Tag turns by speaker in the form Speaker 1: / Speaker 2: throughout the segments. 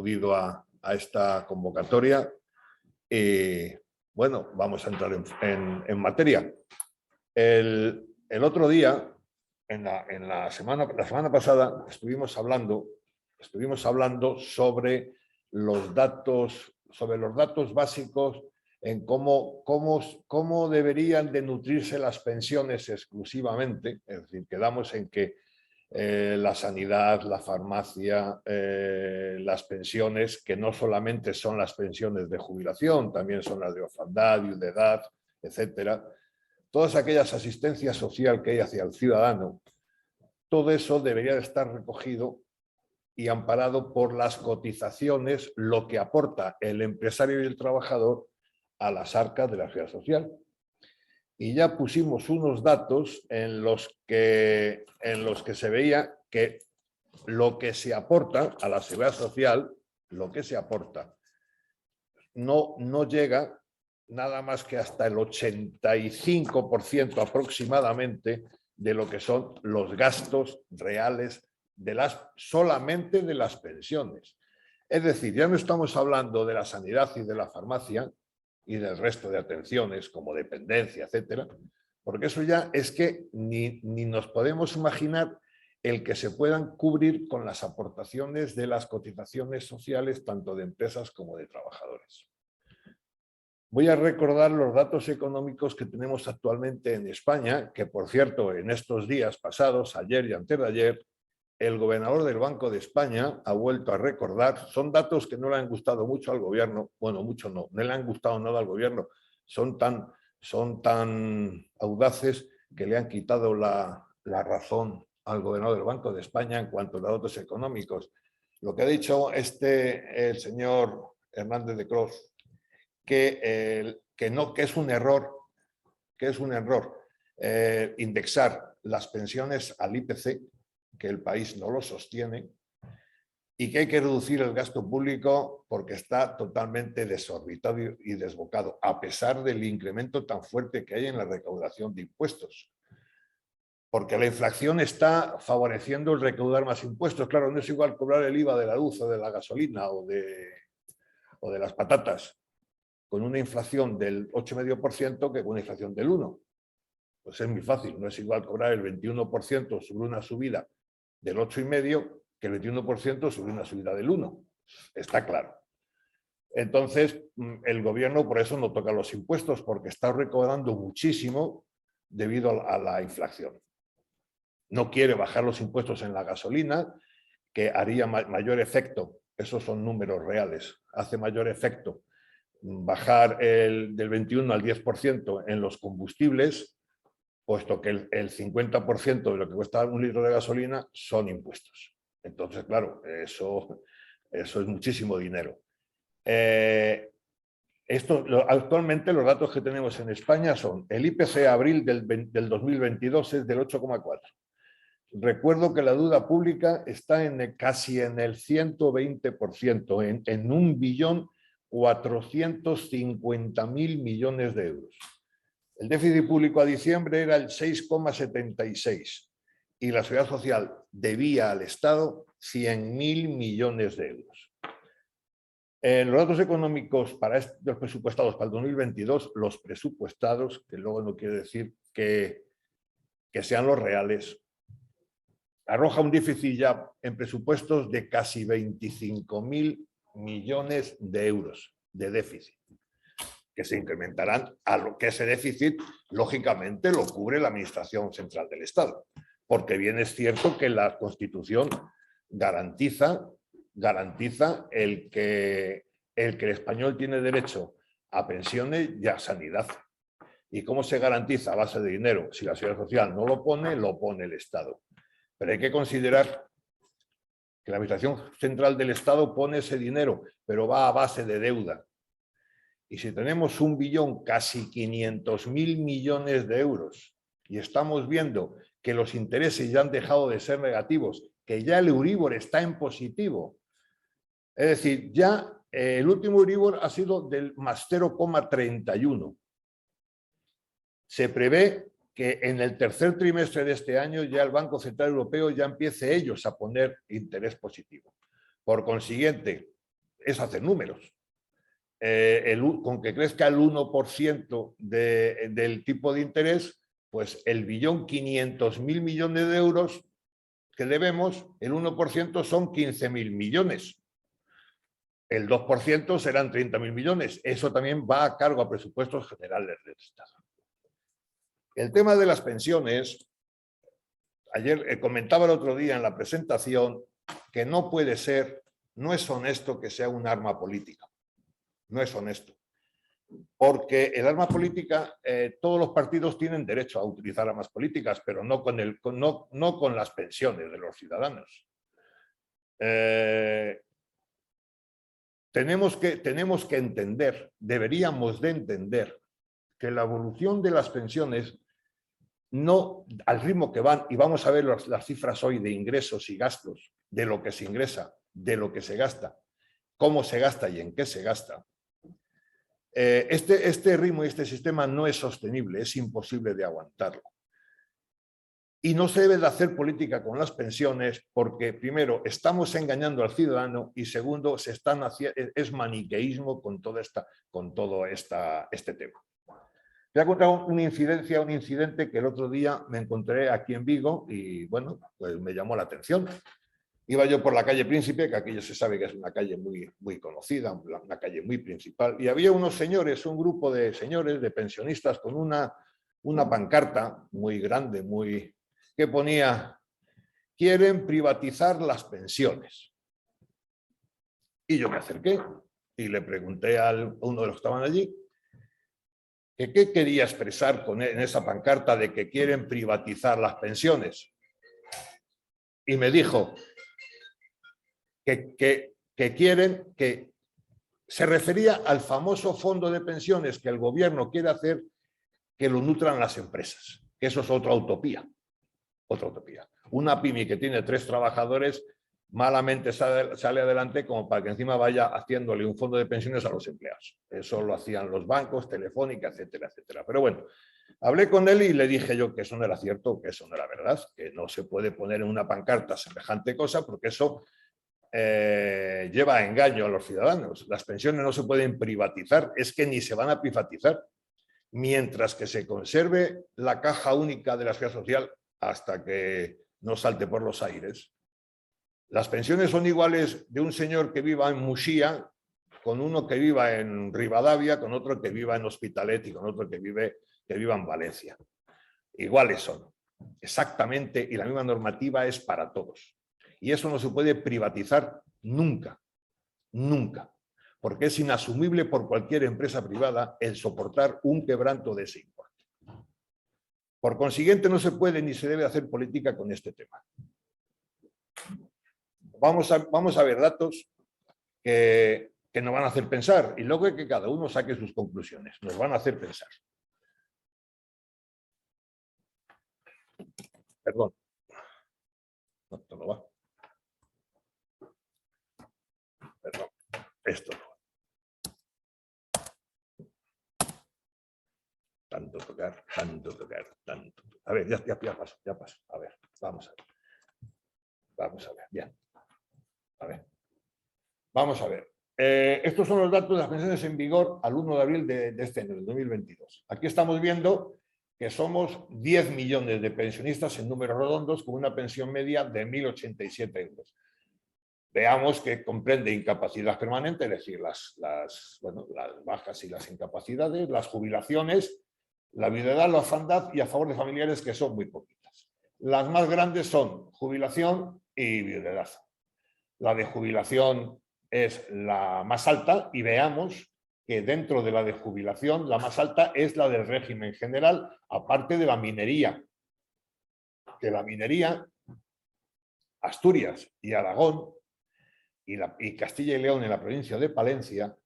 Speaker 1: Acudido a esta convocatoria. Bueno, vamos a entrar en materia. El otro día, la semana pasada, estuvimos hablando sobre los datos básicos en cómo deberían de nutrirse las pensiones exclusivamente. Es decir, quedamos en que la sanidad, la farmacia, las pensiones, que no solamente son las pensiones de jubilación, también son las de orfandad, viudedad, etcétera. Todas aquellas asistencias social que hay hacia el ciudadano, todo eso debería de estar recogido y amparado por las cotizaciones, lo que aporta el empresario y el trabajador a las arcas de la seguridad social. Y ya pusimos unos datos en los que se veía que lo que se aporta a la seguridad social, no llega nada más que hasta el 85% aproximadamente de lo que son los gastos reales solamente de las pensiones. Es decir, ya no estamos hablando de la sanidad y de la farmacia y del resto de atenciones como dependencia, etcétera, porque eso ya es que ni nos podemos imaginar el que se puedan cubrir con las aportaciones de las cotizaciones sociales tanto de empresas como de trabajadores. Voy a recordar los datos económicos que tenemos actualmente en España, que por cierto en estos días pasados, ayer y antes de ayer, el gobernador del Banco de España ha vuelto a recordar. Son datos que no le han gustado mucho al gobierno, bueno, mucho no le han gustado nada al gobierno, son tan audaces que le han quitado la razón al gobernador del Banco de España en cuanto a los datos económicos. Lo que ha dicho el señor Hernández de Cros, que es un error, indexar las pensiones al IPC, que el país no lo sostiene, y que hay que reducir el gasto público porque está totalmente desorbitado y desbocado, a pesar del incremento tan fuerte que hay en la recaudación de impuestos. Porque la inflación está favoreciendo el recaudar más impuestos. Claro, no es igual cobrar el IVA de la luz o de la gasolina o de las patatas con una inflación del 8,5% que con una inflación del 1%. Pues es muy fácil, no es igual cobrar el 21% sobre una subida del 8,5% que el 21% sobre una subida del 1%. Está claro. Entonces, el gobierno por eso no toca los impuestos, porque está recaudando muchísimo debido a la inflación. No quiere bajar los impuestos en la gasolina, que haría mayor efecto. Esos son números reales. Hace mayor efecto bajar del 21 al 10% en los combustibles, puesto que el 50% de lo que cuesta un litro de gasolina son impuestos. Entonces, claro, eso es muchísimo dinero. Actualmente los datos que tenemos en España son el IPC abril del 2022 es del 8,4%. Recuerdo que la deuda pública está casi en el 120%, en 1.450.000 millones de euros. El déficit público a diciembre era el 6,76 y la Seguridad Social debía al Estado 100.000 millones de euros. En los datos económicos los presupuestados para el 2022, los presupuestados, que luego no quiere decir que sean los reales, arroja un déficit ya en presupuestos de casi 25.000 millones de euros de déficit, que se incrementarán a lo que ese déficit, lógicamente, lo cubre la Administración Central del Estado. Porque bien es cierto que la Constitución garantiza el que el español tiene derecho a pensiones y a sanidad. ¿Y cómo se garantiza? A base de dinero. Si la Seguridad Social no lo pone el Estado. Pero hay que considerar que la Administración Central del Estado pone ese dinero, pero va a base de deuda. Y si tenemos 1 billón, casi 500.000 millones de euros, y estamos viendo que los intereses ya han dejado de ser negativos, que ya el Euribor está en positivo, es decir, ya el último Euribor ha sido del más 0,31. Se prevé que en el tercer trimestre de este año ya el Banco Central Europeo ya empiece ellos a poner interés positivo. Por consiguiente, es hacer números. Con que crezca el 1% del tipo de interés, pues el 1.500.000 millones de euros que debemos, el 1% son 15.000 millones. El 2% serán 30.000 millones. Eso también va a cargo a presupuestos generales del Estado. El tema de las pensiones, ayer comentaba el otro día en la presentación que no puede ser, no es honesto que sea un arma política. No es honesto. Porque el arma política, todos los partidos tienen derecho a utilizar armas políticas, pero no con las pensiones de los ciudadanos. Tenemos que entender, deberíamos de entender, que la evolución de las pensiones, no al ritmo que van, y vamos a ver las cifras hoy de ingresos y gastos, de lo que se ingresa, de lo que se gasta, cómo se gasta y en qué se gasta. Este ritmo y este sistema no es sostenible, es imposible de aguantarlo. Y no se debe de hacer política con las pensiones porque, primero, estamos engañando al ciudadano y, segundo, es maniqueísmo con todo este tema. Voy a contar un incidente que el otro día me encontré aquí en Vigo y, bueno, pues me llamó la atención. Iba yo por la calle Príncipe, que aquí ya se sabe que es una calle muy, muy conocida, una calle muy principal, y había unos señores, un grupo de señores, de pensionistas, con una pancarta muy grande, que ponía: quieren privatizar las pensiones. Y yo me acerqué y le pregunté a uno de los que estaban allí que qué quería expresar en esa pancarta de que quieren privatizar las pensiones. Y me dijo que quieren que se refería al famoso fondo de pensiones que el gobierno quiere hacer, que lo nutran las empresas, que eso es otra utopía. Otra utopía. Una pyme que tiene 3 trabajadores malamente sale adelante como para que encima vaya haciéndole un fondo de pensiones a los empleados. Eso lo hacían los bancos, Telefónica, etcétera, etcétera. Pero bueno, hablé con él y le dije yo que eso no era cierto, que eso no era verdad, que no se puede poner en una pancarta semejante cosa porque eso lleva a engaño a los ciudadanos. Las pensiones no se pueden privatizar, es que ni se van a privatizar. Mientras que se conserve la caja única de la seguridad social hasta que no salte por los aires. Las pensiones son iguales de un señor que viva en Muxía, con uno que viva en Rivadavia, con otro que viva en Hospitalet y con otro que viva en Valencia. Iguales son, exactamente, y la misma normativa es para todos. Y eso no se puede privatizar nunca, nunca, porque es inasumible por cualquier empresa privada el soportar un quebranto de ese importe. Por consiguiente, no se puede ni se debe hacer política con este tema. Vamos a ver datos que nos van a hacer pensar y luego que cada uno saque sus conclusiones. Nos van a hacer pensar. Perdón. No, esto no va. Perdón. Esto no va. Tanto tocar, tanto tocar, tanto. A ver, ya paso, ya paso. A ver, vamos a ver. Vamos a ver, bien. A ver. Vamos a ver. Estos son los datos de las pensiones en vigor al 1 de abril de este año, del 2022. Aquí estamos viendo que somos 10 millones de pensionistas en números redondos con una pensión media de 1.087 euros. Veamos que comprende incapacidad permanente, es decir, las bajas y las incapacidades, las jubilaciones, la viudedad, la orfandad y a favor de familiares, que son muy poquitas. Las más grandes son jubilación y viudedad. La de jubilación es la más alta y veamos que dentro de la de jubilación la más alta es la del régimen general, aparte de la minería. Que la minería, Asturias y Aragón y Castilla y León en la provincia de Palencia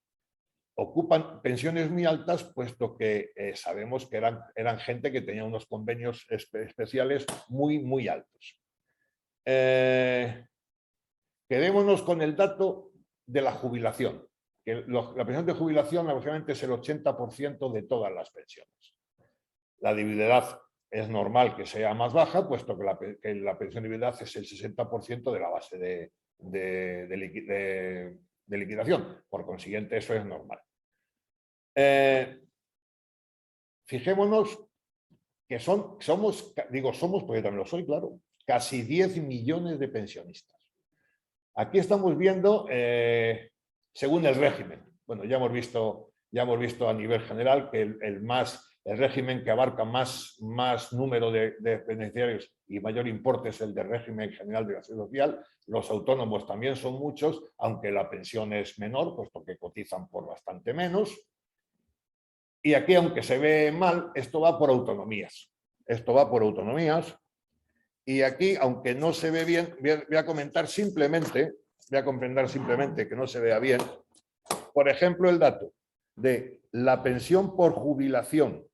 Speaker 1: ocupan pensiones muy altas, puesto que sabemos que eran gente que tenía unos convenios especiales muy, muy altos. Quedémonos con el dato de la jubilación. Que la pensión de jubilación aproximadamente es el 80% de todas las pensiones. La de viudedad es normal que sea más baja, puesto que la pensión de viudedad es el 60% de la base de liquidación. Por consiguiente, eso es normal. Fijémonos que somos porque también lo soy, claro, casi 10 millones de pensionistas. Aquí estamos viendo, según el régimen, bueno, ya hemos visto a nivel general que el régimen que abarca más número de beneficiarios y mayor importe es el del régimen general de la Seguridad Social. Los autónomos también son muchos, aunque la pensión es menor, puesto que cotizan por bastante menos. Y aquí, aunque se ve mal, esto va por autonomías. Esto va por autonomías. Y aquí, aunque no se ve bien, voy a comentar simplemente, que no se vea bien. Por ejemplo, el dato de la pensión por jubilación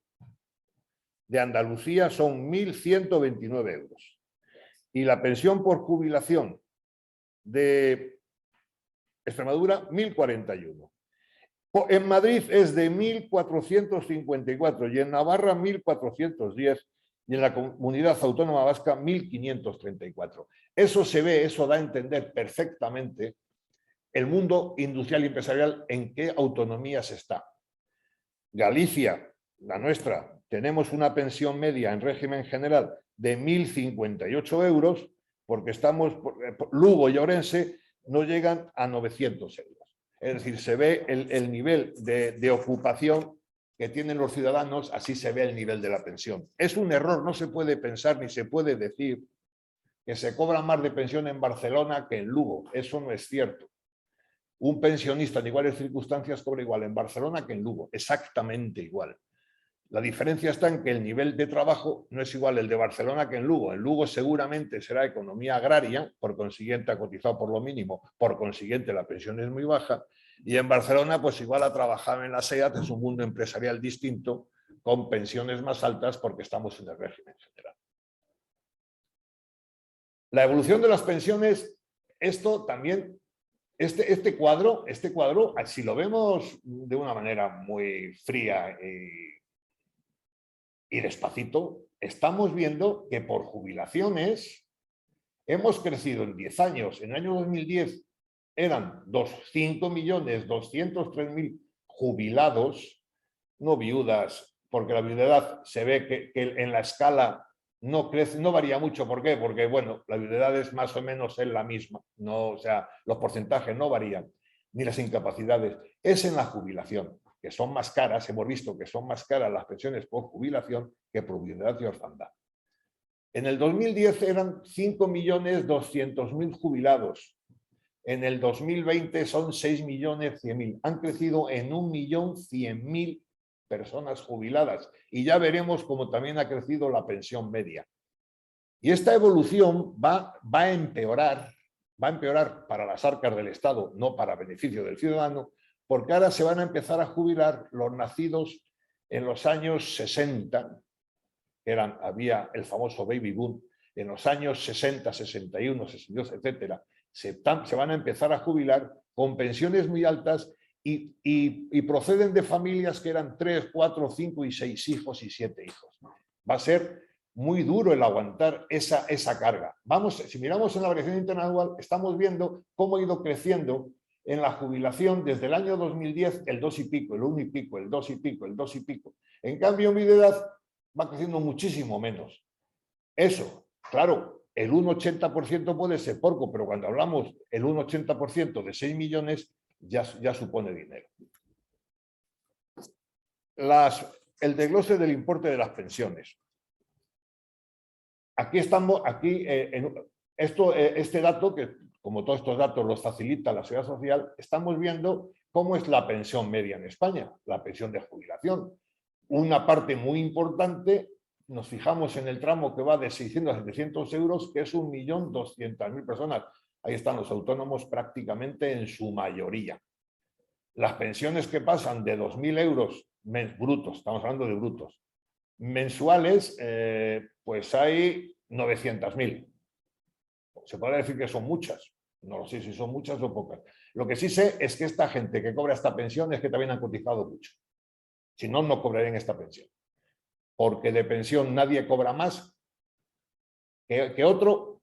Speaker 1: de Andalucía son 1.129 euros. Y la pensión por jubilación de Extremadura, 1.041. En Madrid es de 1.454 y en Navarra 1.410 y en la Comunidad Autónoma Vasca 1.534. Eso se ve, eso da a entender perfectamente el mundo industrial y empresarial en qué autonomías está. Galicia, la nuestra, tenemos una pensión media en régimen general de 1.058 euros porque Lugo y Orense no llegan a 900 euros. Es decir, se ve el nivel de ocupación que tienen los ciudadanos, así se ve el nivel de la pensión. Es un error, no se puede pensar ni se puede decir que se cobra más de pensión en Barcelona que en Lugo. Eso no es cierto. Un pensionista en iguales circunstancias cobra igual en Barcelona que en Lugo, exactamente igual. La diferencia está en que el nivel de trabajo no es igual el de Barcelona que en Lugo. En Lugo seguramente será economía agraria, por consiguiente ha cotizado por lo mínimo, por consiguiente la pensión es muy baja. Y en Barcelona, pues igual a trabajar en la SEAT, es un mundo empresarial distinto, con pensiones más altas porque estamos en el régimen general. La evolución de las pensiones, esto también, este cuadro, si lo vemos de una manera muy fría y despacito, estamos viendo que por jubilaciones hemos crecido en 10 años. En el año 2010 eran 5.203.000 jubilados, no viudas, porque la viudedad se ve que en la escala no crece, no varía mucho. ¿Por qué? Porque, bueno, la viudedad es más o menos la misma, no, o sea, los porcentajes no varían, ni las incapacidades. Es en la jubilación, que son más caras, hemos visto que son más caras las pensiones por jubilación que por viudedad y orfandad. En el 2010 eran 5.200.000 jubilados. En el 2020 son 6.100.000. Han crecido en 1.100.000 personas jubiladas. Y ya veremos cómo también ha crecido la pensión media. Y esta evolución va a empeorar para las arcas del Estado, no para beneficio del ciudadano, porque ahora se van a empezar a jubilar los nacidos en los años 60, había el famoso baby boom, en los años 60, 61, 62, etcétera, se van a empezar a jubilar con pensiones muy altas y proceden de familias que eran 3, 4, 5 y 6 hijos y 7 hijos. Va a ser muy duro el aguantar esa carga. Si miramos en la variación interanual, estamos viendo cómo ha ido creciendo en la jubilación desde el año 2010 el 2 y pico, el 1 y pico, el 2 y pico, el 2 y pico. En cambio, mi edad va creciendo muchísimo menos. Eso, claro, el 1,80% puede ser poco, pero cuando hablamos el 1,80% de 6 millones, ya supone dinero. El desglose del importe de las pensiones. Aquí estamos, este dato, que como todos estos datos los facilita la Seguridad Social, estamos viendo cómo es la pensión media en España, la pensión de jubilación. Una parte muy importante, nos fijamos en el tramo que va de 600 a 700 euros, que es 1.200.000 personas. Ahí están los autónomos prácticamente en su mayoría. Las pensiones que pasan de 2.000 euros brutos, estamos hablando de brutos, mensuales, pues hay 900.000. Se puede decir que son muchas. No lo sé si son muchas o pocas. Lo que sí sé es que esta gente que cobra esta pensión es que también han cotizado mucho. Si no, no cobrarían esta pensión. Porque de pensión nadie cobra más que otro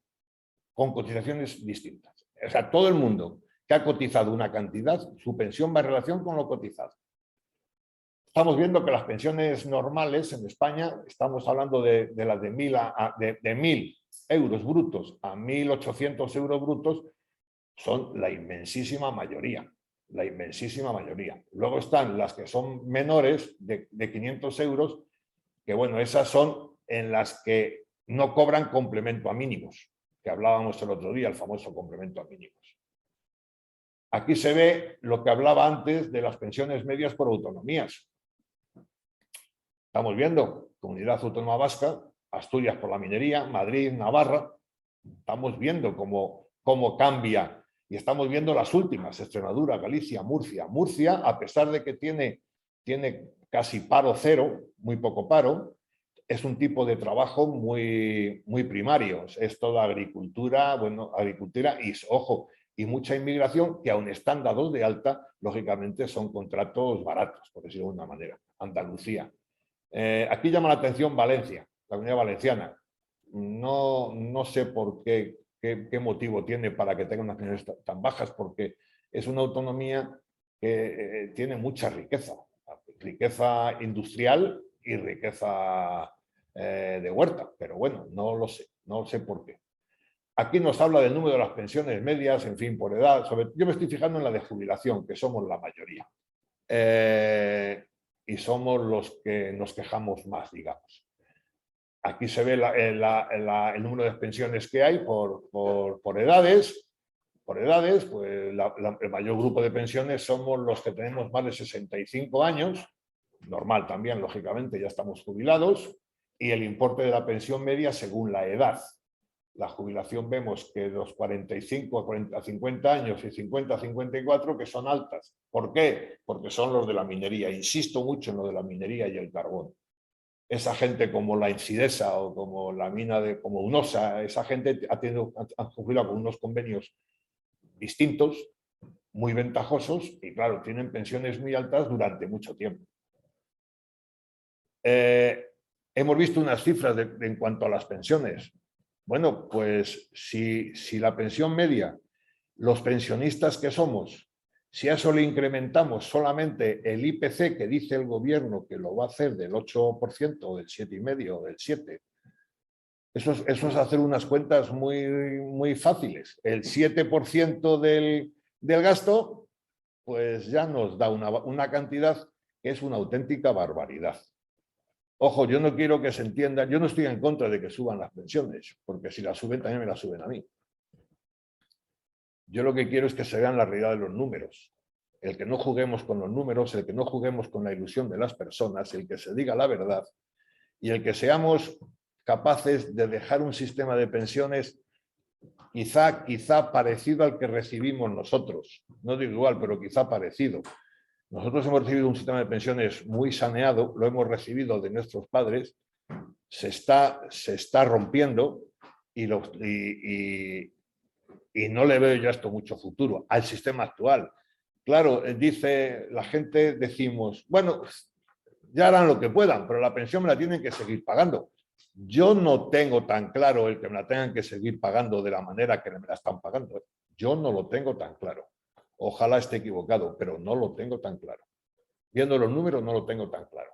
Speaker 1: con cotizaciones distintas. O sea, todo el mundo que ha cotizado una cantidad, su pensión va en relación con lo cotizado. Estamos viendo que las pensiones normales en España, estamos hablando de las de 1.000 euros brutos a 1.800 euros brutos, son la inmensísima mayoría. La inmensísima mayoría. Luego están las que son menores de 500 euros, que bueno, esas son en las que no cobran complemento a mínimos, que hablábamos el otro día, el famoso complemento a mínimos. Aquí se ve lo que hablaba antes de las pensiones medias por autonomías. Estamos viendo Comunidad Autónoma Vasca, Asturias por la minería, Madrid, Navarra. Estamos viendo cómo cambia. Y estamos viendo las últimas, Extremadura, Galicia, Murcia. Murcia, a pesar de que tiene casi paro cero, muy poco paro, es un tipo de trabajo muy primario. Es toda agricultura, bueno, agricultura y, ojo, y mucha inmigración que aun están dados de alta, lógicamente son contratos baratos, por decirlo de una manera. Andalucía. Aquí llama la atención Valencia, la Comunidad Valenciana. No sé por qué motivo tiene para que tenga unas pensiones tan bajas, porque es una autonomía que tiene mucha riqueza industrial y riqueza de huerta, pero bueno, no sé por qué. Aquí nos habla del número de las pensiones medias, en fin, por edad. Yo me estoy fijando en la de jubilación, que somos la mayoría. Y somos los que nos quejamos más, digamos. Aquí se ve el número de pensiones que hay por edades. Por edades, pues el mayor grupo de pensiones somos los que tenemos más de 65 años, normal también, lógicamente, ya estamos jubilados, y el importe de la pensión media según la edad. La jubilación vemos que los 45 a 50 años y 50 a 54 que son altas. ¿Por qué? Porque son los de la minería. Insisto mucho en lo de la minería y el carbón. Esa gente como la Insidesa o como la mina como Unosa, esa gente ha jubilado con unos convenios distintos, muy ventajosos y claro, tienen pensiones muy altas durante mucho tiempo. Hemos visto unas cifras en cuanto a las pensiones. Bueno, pues si la pensión media, los pensionistas que somos, si a eso le incrementamos solamente el IPC que dice el gobierno que lo va a hacer del 8% o del 7,5% o del 7%, eso es hacer unas cuentas muy fáciles. El 7% del gasto, pues ya nos da una cantidad que es una auténtica barbaridad. Ojo, yo no quiero que se entienda, yo no estoy en contra de que suban las pensiones, porque si las suben también me las suben a mí. Yo lo que quiero es que se vean la realidad de los números. El que no juguemos con los números, el que no juguemos con la ilusión de las personas, el que se diga la verdad y el que seamos capaces de dejar un sistema de pensiones quizá parecido al que recibimos nosotros. No digo igual, pero quizá parecido. Nosotros hemos recibido un sistema de pensiones muy saneado, lo hemos recibido de nuestros padres, se está rompiendo y no le veo yo a esto mucho futuro, al sistema actual. Claro, dice la gente, decimos, bueno, ya harán lo que puedan, pero la pensión me la tienen que seguir pagando. Yo no tengo tan claro el que me la tengan que seguir pagando de la manera que me la están pagando. Yo no lo tengo tan claro. Ojalá esté equivocado, pero no lo tengo tan claro. Viendo los números no lo tengo tan claro.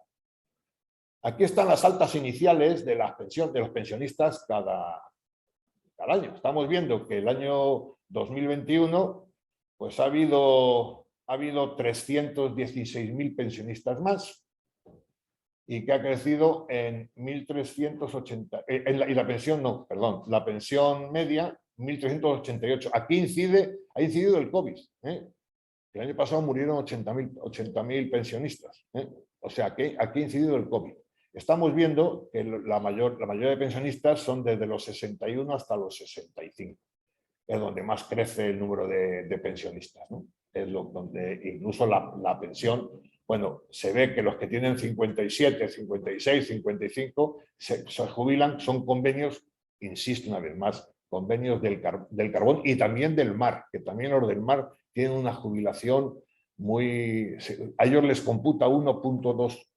Speaker 1: Aquí están las altas iniciales de las pensiones de los pensionistas cada año. Estamos viendo que el año 2021 pues ha habido 316.000 pensionistas más y que ha crecido en 1.380. Y la pensión no, perdón, la pensión media 1.388. Aquí ha incidido el COVID. El año pasado murieron 80.000 pensionistas. O sea, que aquí ha incidido el COVID. Estamos viendo que la mayoría de pensionistas son desde los 61 hasta los 65. Es donde más crece el número de pensionistas, ¿no? Es donde incluso la pensión, bueno, se ve que los que tienen 57, 56, 55 se jubilan, son convenios, insisto una vez más, convenios del carbón y también del mar, que también los del mar tienen una jubilación a ellos les computa 1,2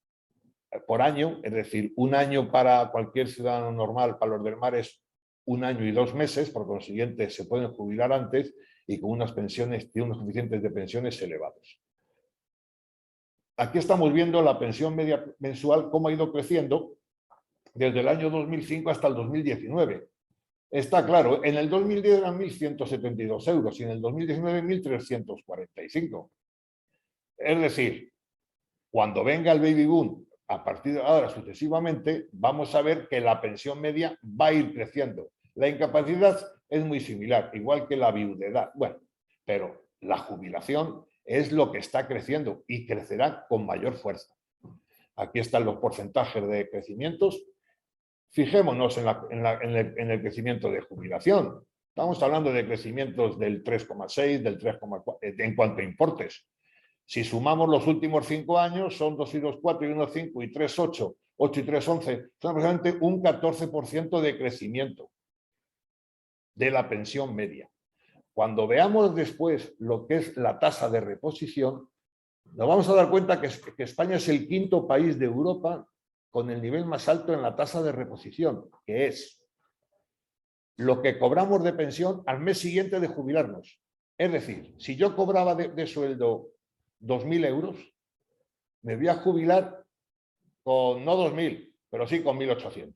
Speaker 1: por año, es decir, un año para cualquier ciudadano normal, para los del mar es 1 año y 2 meses, por consiguiente se pueden jubilar antes, y con unas pensiones, tiene unos coeficientes de pensiones elevados. Aquí estamos viendo la pensión media mensual, cómo ha ido creciendo desde el año 2005 hasta el 2019. Está claro, en el 2010 eran 1.172 euros y en el 2019 1.345. Es decir, cuando venga el baby boom, a partir de ahora sucesivamente, vamos a ver que la pensión media va a ir creciendo. La incapacidad es muy similar, igual que la viudedad. Bueno, pero la jubilación es lo que está creciendo y crecerá con mayor fuerza. Aquí están los porcentajes de crecimientos. Fijémonos en el crecimiento de jubilación. Estamos hablando de crecimientos del 3,6, del 3,4, en cuanto a importes. Si sumamos los últimos 5 años, son 2 y 2, 4 y 1, 5 y 3, 8, 8 y 3, 11. Son aproximadamente un 14% de crecimiento de la pensión media. Cuando veamos después lo que es la tasa de reposición, nos vamos a dar cuenta que España es el quinto país de Europa con el nivel más alto en la tasa de reposición, que es lo que cobramos de pensión al mes siguiente de jubilarnos. Es decir, si yo cobraba de sueldo 2.000 euros, me voy a jubilar con no 2.000, pero sí con 1.800.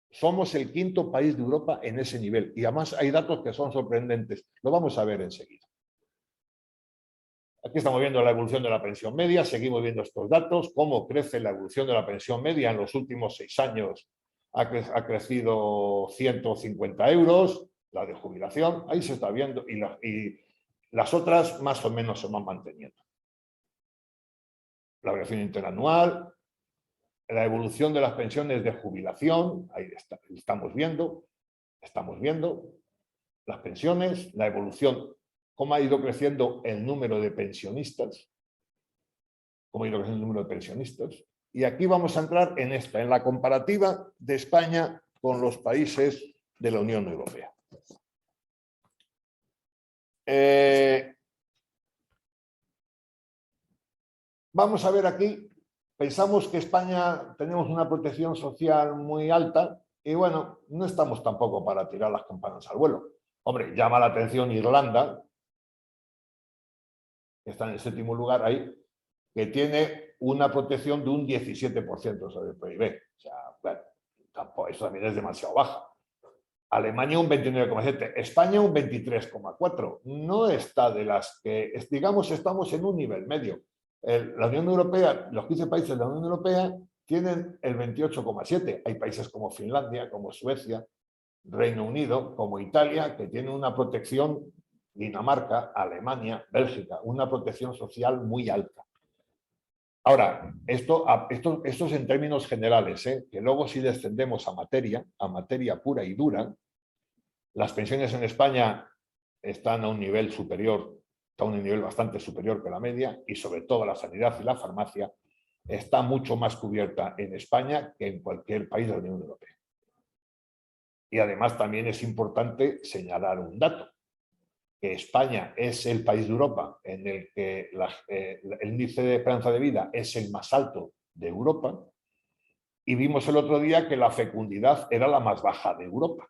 Speaker 1: Somos el quinto país de Europa en ese nivel y además hay datos que son sorprendentes. Lo vamos a ver enseguida. Aquí estamos viendo la evolución de la pensión media, seguimos viendo estos datos, cómo crece la evolución de la pensión media en los últimos 6 años. Ha crecido 150 euros, la de jubilación, ahí se está viendo, y las otras más o menos se van manteniendo. La variación interanual, la evolución de las pensiones de jubilación, ahí estamos viendo las pensiones, la evolución, cómo ha ido creciendo el número de pensionistas, y aquí vamos a entrar en la comparativa de España con los países de la Unión Europea. Vamos a ver aquí, pensamos que España tenemos una protección social muy alta y bueno, no estamos tampoco para tirar las campanas al vuelo. Hombre, llama la atención Irlanda, que está en el 7º lugar ahí, que tiene una protección de un 17% sobre el PIB. O sea, bueno, tampoco, eso también es demasiado baja. Alemania un 29,7%, España un 23,4%. No está de las que, digamos, estamos en un nivel medio. La Unión Europea, los 15 países de la Unión Europea tienen el 28,7%. Hay países como Finlandia, como Suecia, Reino Unido, como Italia, que tienen una protección, Dinamarca, Alemania, Bélgica, una protección social muy alta. Ahora, esto es en términos generales, que luego si descendemos a materia pura y dura, las pensiones en España están a un nivel superior, a un nivel bastante superior que la media, y sobre todo la sanidad y la farmacia está mucho más cubierta en España que en cualquier país de la Unión Europea. Y además también es importante señalar un dato, que España es el país de Europa en el que el índice de esperanza de vida es el más alto de Europa, y vimos el otro día que la fecundidad era la más baja de Europa.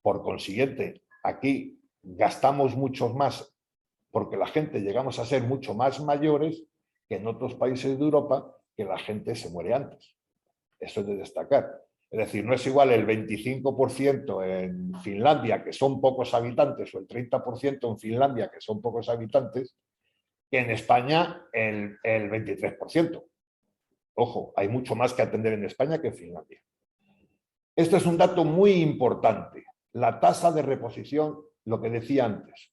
Speaker 1: Por consiguiente, aquí gastamos mucho más porque la gente llegamos a ser mucho más mayores que en otros países de Europa, que la gente se muere antes. Eso es de destacar. Es decir, no es igual el 25% en Finlandia, que son pocos habitantes, o el 30% en Finlandia, que son pocos habitantes, que en España el 23%. Ojo, hay mucho más que atender en España que en Finlandia. Esto es un dato muy importante. La tasa de reposición, lo que decía antes.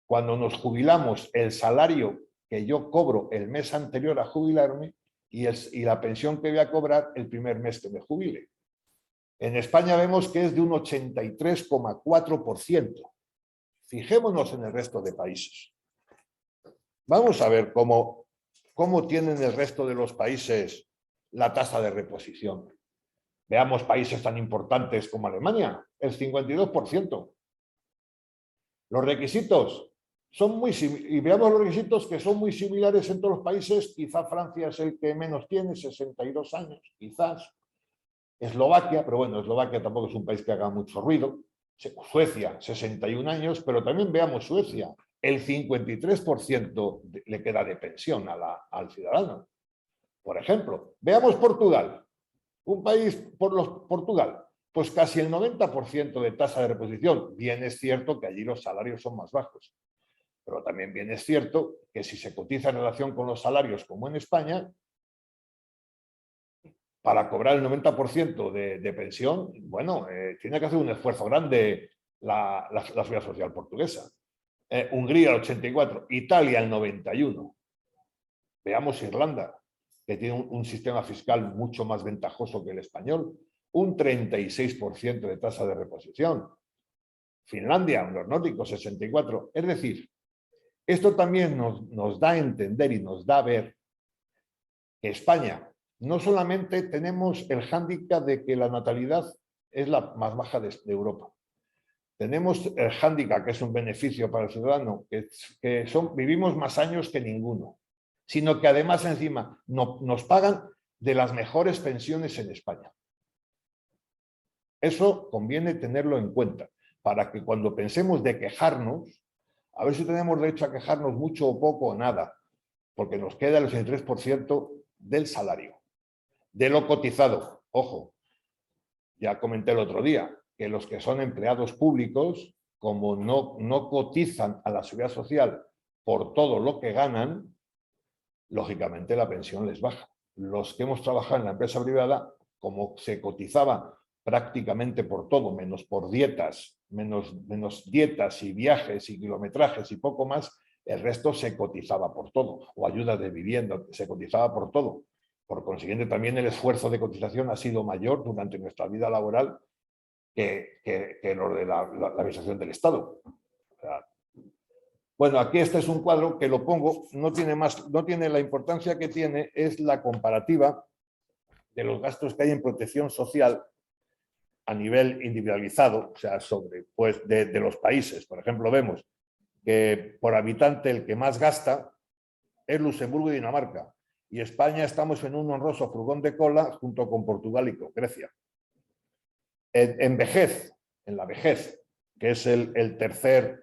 Speaker 1: Cuando nos jubilamos, el salario que yo cobro el mes anterior a jubilarme y la pensión que voy a cobrar el primer mes que me jubile. En España vemos que es de un 83,4%. Fijémonos en el resto de países. Vamos a ver cómo tienen el resto de los países la tasa de reposición. Veamos países tan importantes como Alemania, el 52%. Los requisitos son muy similares, y veamos los requisitos que son muy similares en todos los países. Quizá Francia es el que menos tiene, 62 años, quizás. Eslovaquia, pero bueno, Eslovaquia tampoco es un país que haga mucho ruido. Suecia, 61 años, pero también veamos Suecia, el 53% le queda de pensión al ciudadano. Por ejemplo, veamos Portugal, un país Portugal, pues casi el 90% de tasa de reposición. Bien es cierto que allí los salarios son más bajos, pero también bien es cierto que si se cotiza en relación con los salarios como en España, para cobrar el 90% de pensión, bueno, tiene que hacer un esfuerzo grande la Seguridad Social portuguesa. Hungría el 84%, Italia el 91%. Veamos Irlanda, que tiene un sistema fiscal mucho más ventajoso que el español, un 36% de tasa de reposición. Finlandia, los nórdicos, 64%. Es decir, esto también nos da a entender y nos da a ver que España no solamente tenemos el hándicap de que la natalidad es la más baja de Europa. Tenemos el hándicap, que es un beneficio para el ciudadano, que vivimos más años que ninguno, sino que además encima nos pagan de las mejores pensiones en España. Eso conviene tenerlo en cuenta, para que cuando pensemos de quejarnos, a ver si tenemos derecho a quejarnos mucho o poco o nada, porque nos queda el 83% del salario, de lo cotizado. Ojo, ya comenté el otro día, que los que son empleados públicos, como no cotizan a la seguridad social por todo lo que ganan, lógicamente la pensión les baja. Los que hemos trabajado en la empresa privada, como se cotizaba prácticamente por todo, menos por dietas, menos dietas y viajes y kilometrajes y poco más, el resto se cotizaba por todo, o ayuda de vivienda, se cotizaba por todo. Por consiguiente, también el esfuerzo de cotización ha sido mayor durante nuestra vida laboral que lo de la administración del Estado. O sea, bueno, aquí este es un cuadro que lo pongo, no tiene la importancia que tiene, es la comparativa de los gastos que hay en protección social a nivel individualizado, o sea, pues, de los países. Por ejemplo, vemos que por habitante el que más gasta es Luxemburgo y Dinamarca, y España estamos en un honroso furgón de cola junto con Portugal y con Grecia. En la vejez, que es el tercer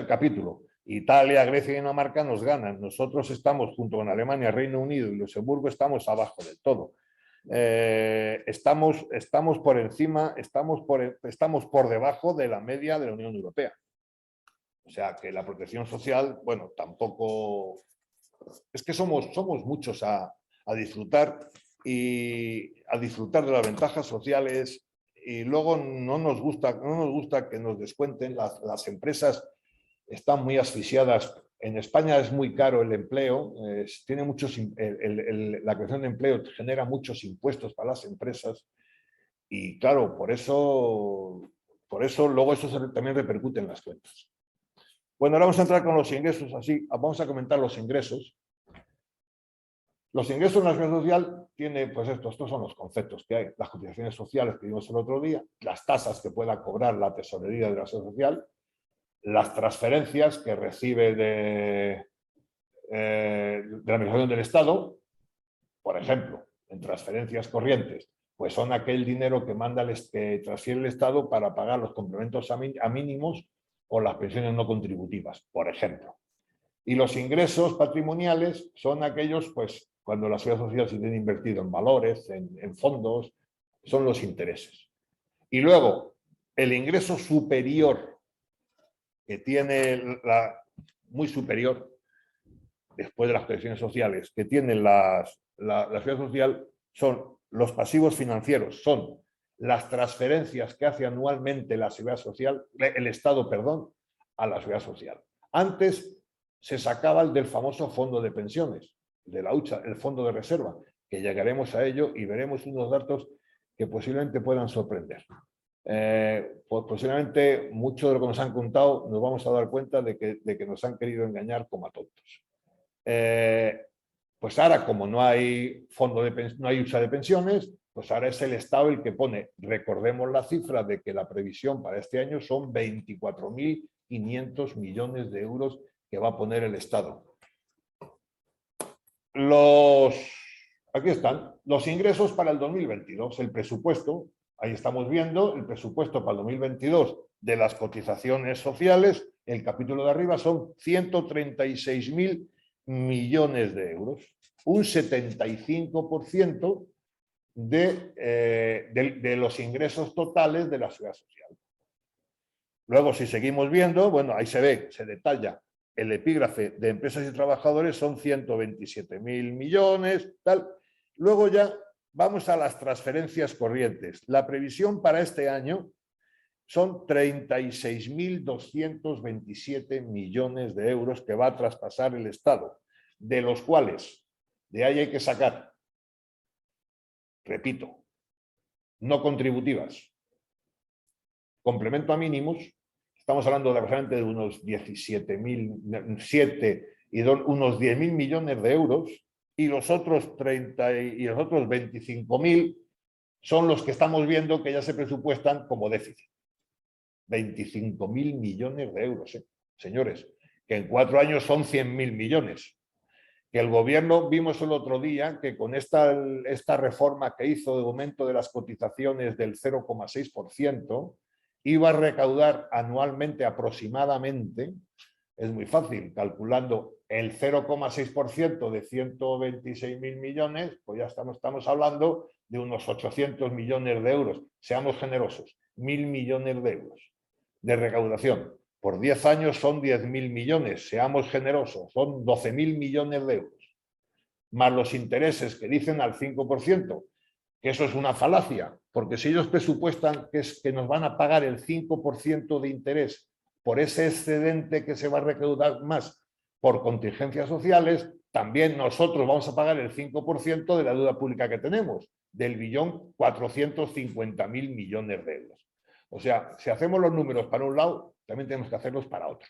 Speaker 1: capítulo, Italia, Grecia y Dinamarca nos ganan. Nosotros estamos junto con Alemania, Reino Unido y Luxemburgo, estamos abajo del todo. Estamos por encima, estamos por debajo de la media de la Unión Europea. O sea que la protección social, bueno, tampoco... Es que somos muchos a disfrutar y a disfrutar de las ventajas sociales, y luego no nos gusta que nos descuenten. Las empresas están muy asfixiadas. En España es muy caro el empleo, tiene la creación de empleo genera muchos impuestos para las empresas, y claro, por eso luego eso también repercute en las cuentas. Bueno, ahora vamos a entrar con los ingresos, vamos a comentar los ingresos. Los ingresos en la seguridad social tiene, pues estos son los conceptos que hay: las cotizaciones sociales que vimos el otro día, las tasas que pueda cobrar la tesorería de la seguridad social, las transferencias que recibe de la Administración del Estado. Por ejemplo, en transferencias corrientes, pues son aquel dinero que transfiere el Estado para pagar los complementos a mínimos o las pensiones no contributivas, por ejemplo. Y los ingresos patrimoniales son aquellos, pues, cuando la seguridad social se tiene invertido en valores, en fondos, son los intereses. Y luego, el ingreso superior, que tiene muy superior, después de las pensiones sociales, que tiene la seguridad social, son los pasivos financieros, son las transferencias que hace anualmente la seguridad social, el Estado, perdón, a la seguridad social. Antes se sacaba el del famoso fondo de pensiones, de la hucha, el fondo de reserva, que llegaremos a ello y veremos unos datos que posiblemente puedan sorprender. Pues posiblemente mucho de lo que nos han contado nos vamos a dar cuenta de que nos han querido engañar como a tontos. Pues ahora, como no hay no hay hucha de pensiones, pues ahora es el Estado el que pone. Recordemos la cifra de que la previsión para este año son 24.500 millones de euros que va a poner el Estado. Aquí están los ingresos para el 2022, el presupuesto. Ahí estamos viendo el presupuesto para el 2022 de las cotizaciones sociales, el capítulo de arriba son 136.000 millones de euros, un 75% de los ingresos totales de la seguridad social. Luego, si seguimos viendo, bueno, ahí se ve, se detalla el epígrafe de empresas y trabajadores, son 127.000 millones, tal. Luego ya vamos a las transferencias corrientes. La previsión para este año son 36.227 millones de euros que va a traspasar el Estado, de los cuales de ahí hay que sacar, repito, no contributivas, complemento a mínimos, estamos hablando de aproximadamente de unos 17.000, y unos 10.000 millones de euros, y los otros 25.000 son los que estamos viendo que ya se presupuestan como déficit. 25.000 millones de euros, señores, que en 4 años son 100.000 millones. Que el gobierno, vimos el otro día, que con esta reforma que hizo de aumento de las cotizaciones del 0,6%, iba a recaudar anualmente aproximadamente, es muy fácil, calculando el 0,6% de 126.000 millones, pues ya estamos hablando de unos 800 millones de euros. Seamos generosos, 1.000 millones de euros de recaudación. Por 10 años son 10.000 millones, seamos generosos, son 12.000 millones de euros. Más los intereses que dicen al 5%, que eso es una falacia, porque si ellos presupuestan que nos van a pagar el 5% de interés por ese excedente que se va a recaudar más por contingencias sociales, también nosotros vamos a pagar el 5% de la deuda pública que tenemos, del 1.450.000 millones de euros. O sea, si hacemos los números para un lado, también tenemos que hacerlos para otro.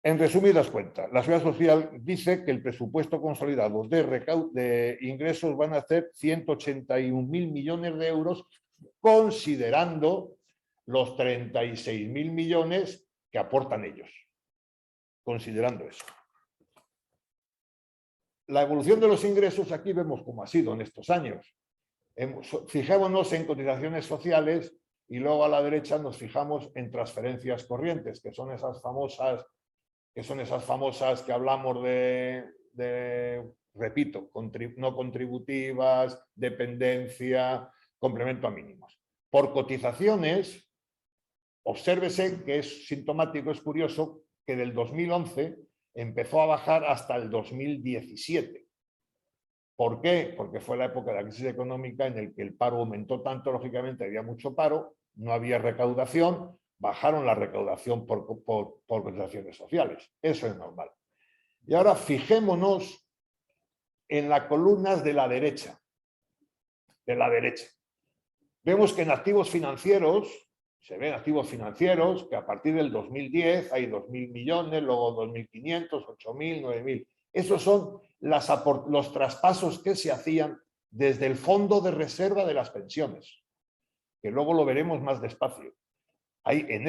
Speaker 1: En resumidas cuentas, la Seguridad Social dice que el presupuesto consolidado de ingresos van a ser 181.000 millones de euros, considerando los 36.000 millones que aportan ellos. Considerando eso. La evolución de los ingresos, aquí vemos cómo ha sido en estos años. Fijémonos en cotizaciones sociales y luego a la derecha nos fijamos en transferencias corrientes, que son esas famosas que hablamos repito, no contributivas, dependencia, complemento a mínimos. Por cotizaciones, obsérvese que es sintomático, es curioso, que del 2011 empezó a bajar hasta el 2017. ¿Por qué? Porque fue la época de la crisis económica en la que el paro aumentó tanto, lógicamente había mucho paro, no había recaudación, bajaron la recaudación por cotizaciones sociales. Eso es normal. Y ahora fijémonos en las columnas de la derecha. Vemos que en activos financieros, se ven activos financieros que a partir del 2010 hay 2.000 millones, luego 2.500, 8.000, 9.000. Esos son los traspasos que se hacían desde el fondo de reserva de las pensiones, que luego lo veremos más despacio. Ahí, en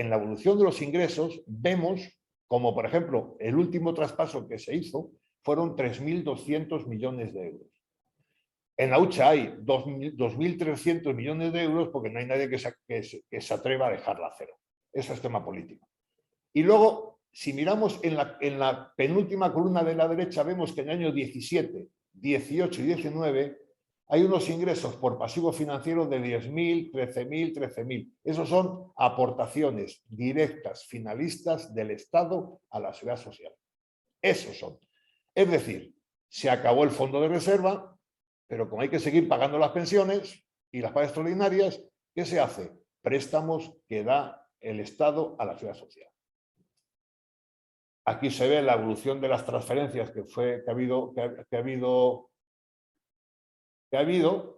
Speaker 1: la evolución de los ingresos vemos como, por ejemplo, el último traspaso que se hizo fueron 3.200 millones de euros. En la hucha hay 2.300 millones de euros porque no hay nadie que se atreva a dejarla a cero. Eso es tema político. Y luego, si miramos en la penúltima columna de la derecha, vemos que en el año 17, 18 y 19 hay unos ingresos por pasivo financiero de 10.000, 13.000, 13.000. Esos son aportaciones directas finalistas del Estado a la seguridad social. Esos son. Es decir, se acabó el fondo de reserva, pero como hay que seguir pagando las pensiones y las pagas extraordinarias, ¿qué se hace? Préstamos que da el Estado a la seguridad social. Aquí se ve la evolución de las transferencias que ha habido,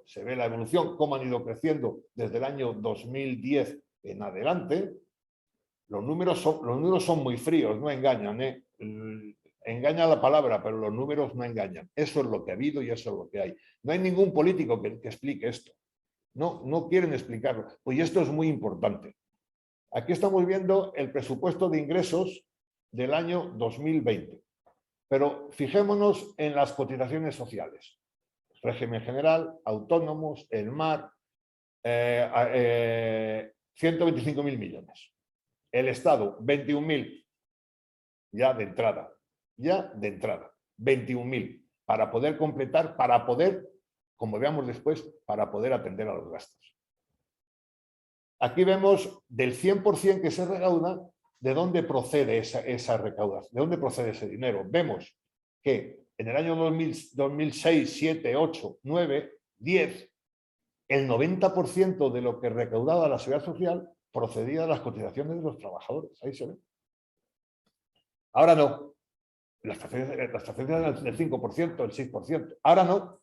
Speaker 1: se ve la evolución, cómo han ido creciendo desde el año 2010 en adelante. Los números son muy fríos, no engañan, ¿eh? Engaña la palabra, pero los números no engañan. Eso es lo que ha habido y eso es lo que hay. No hay ningún político que explique esto. No quieren explicarlo. Pues esto es muy importante. Aquí estamos viendo el presupuesto de ingresos del año 2020. Pero fijémonos en las cotizaciones sociales. Régimen general, autónomos, el MAR, 125.000 millones. El Estado, 21.000. Ya de entrada. 21.000. Para poder completar, para poder, como veamos después, para poder atender a los gastos. Aquí vemos del 100% que se recauda, de dónde procede esa recaudación, de dónde procede ese dinero. Vemos que en el año 2006, 7, 8, 9, 10, el 90% de lo que recaudaba la Seguridad Social procedía de las cotizaciones de los trabajadores. Ahí se ve. Ahora no. Las transferencias eran del 5%, el 6%. Ahora no.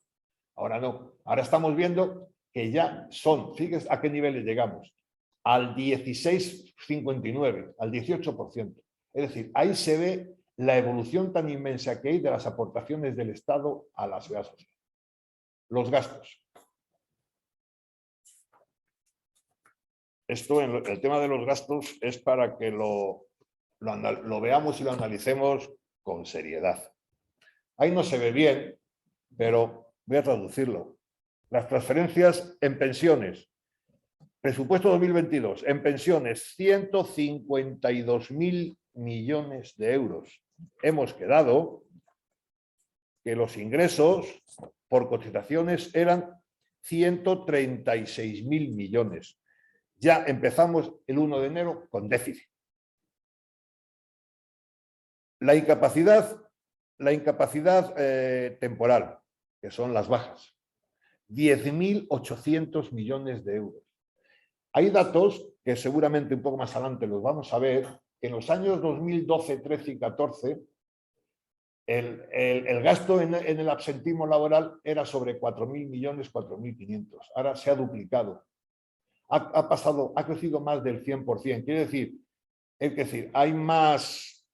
Speaker 1: Ahora estamos viendo que ya son, fíjense a qué niveles llegamos, al 16,59, al 18%. Es decir, ahí se ve la evolución tan inmensa que hay de las aportaciones del Estado a la Seguridad Social. Los gastos. Esto, el tema de los gastos, es para que lo veamos y lo analicemos con seriedad. Ahí no se ve bien, pero voy a traducirlo. Las transferencias en pensiones. Presupuesto 2022. En pensiones, 152.000 millones de euros. Hemos quedado que los ingresos por cotizaciones eran 136.000 millones. Ya empezamos el 1 de enero con déficit. La incapacidad temporal, que son las bajas, 10.800 millones de euros. Hay datos que seguramente un poco más adelante los vamos a ver, que en los años 2012, 13 y 14, el gasto en el absentismo laboral era sobre 4.000 millones, 4.500. Ahora se ha duplicado. Ha crecido más del 100%. Quiere decir, hay más,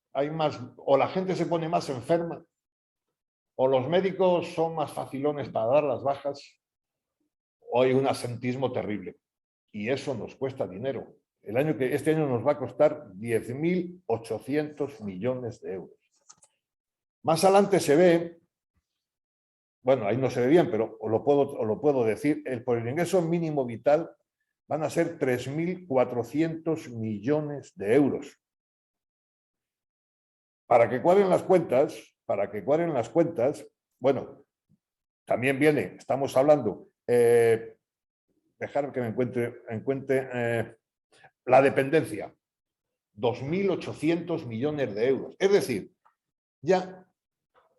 Speaker 1: o la gente se pone más enferma, o los médicos son más facilones para dar las bajas, o hay un absentismo terrible. Y eso nos cuesta dinero. Este año nos va a costar 10.800 millones de euros. Más adelante se ve, bueno, ahí no se ve bien, pero os lo puedo decir, por el ingreso mínimo vital van a ser 3.400 millones de euros. Para que cuadren las cuentas, bueno, también viene, estamos hablando, dejar que me encuentre la dependencia, 2.800 millones de euros. Es decir, ya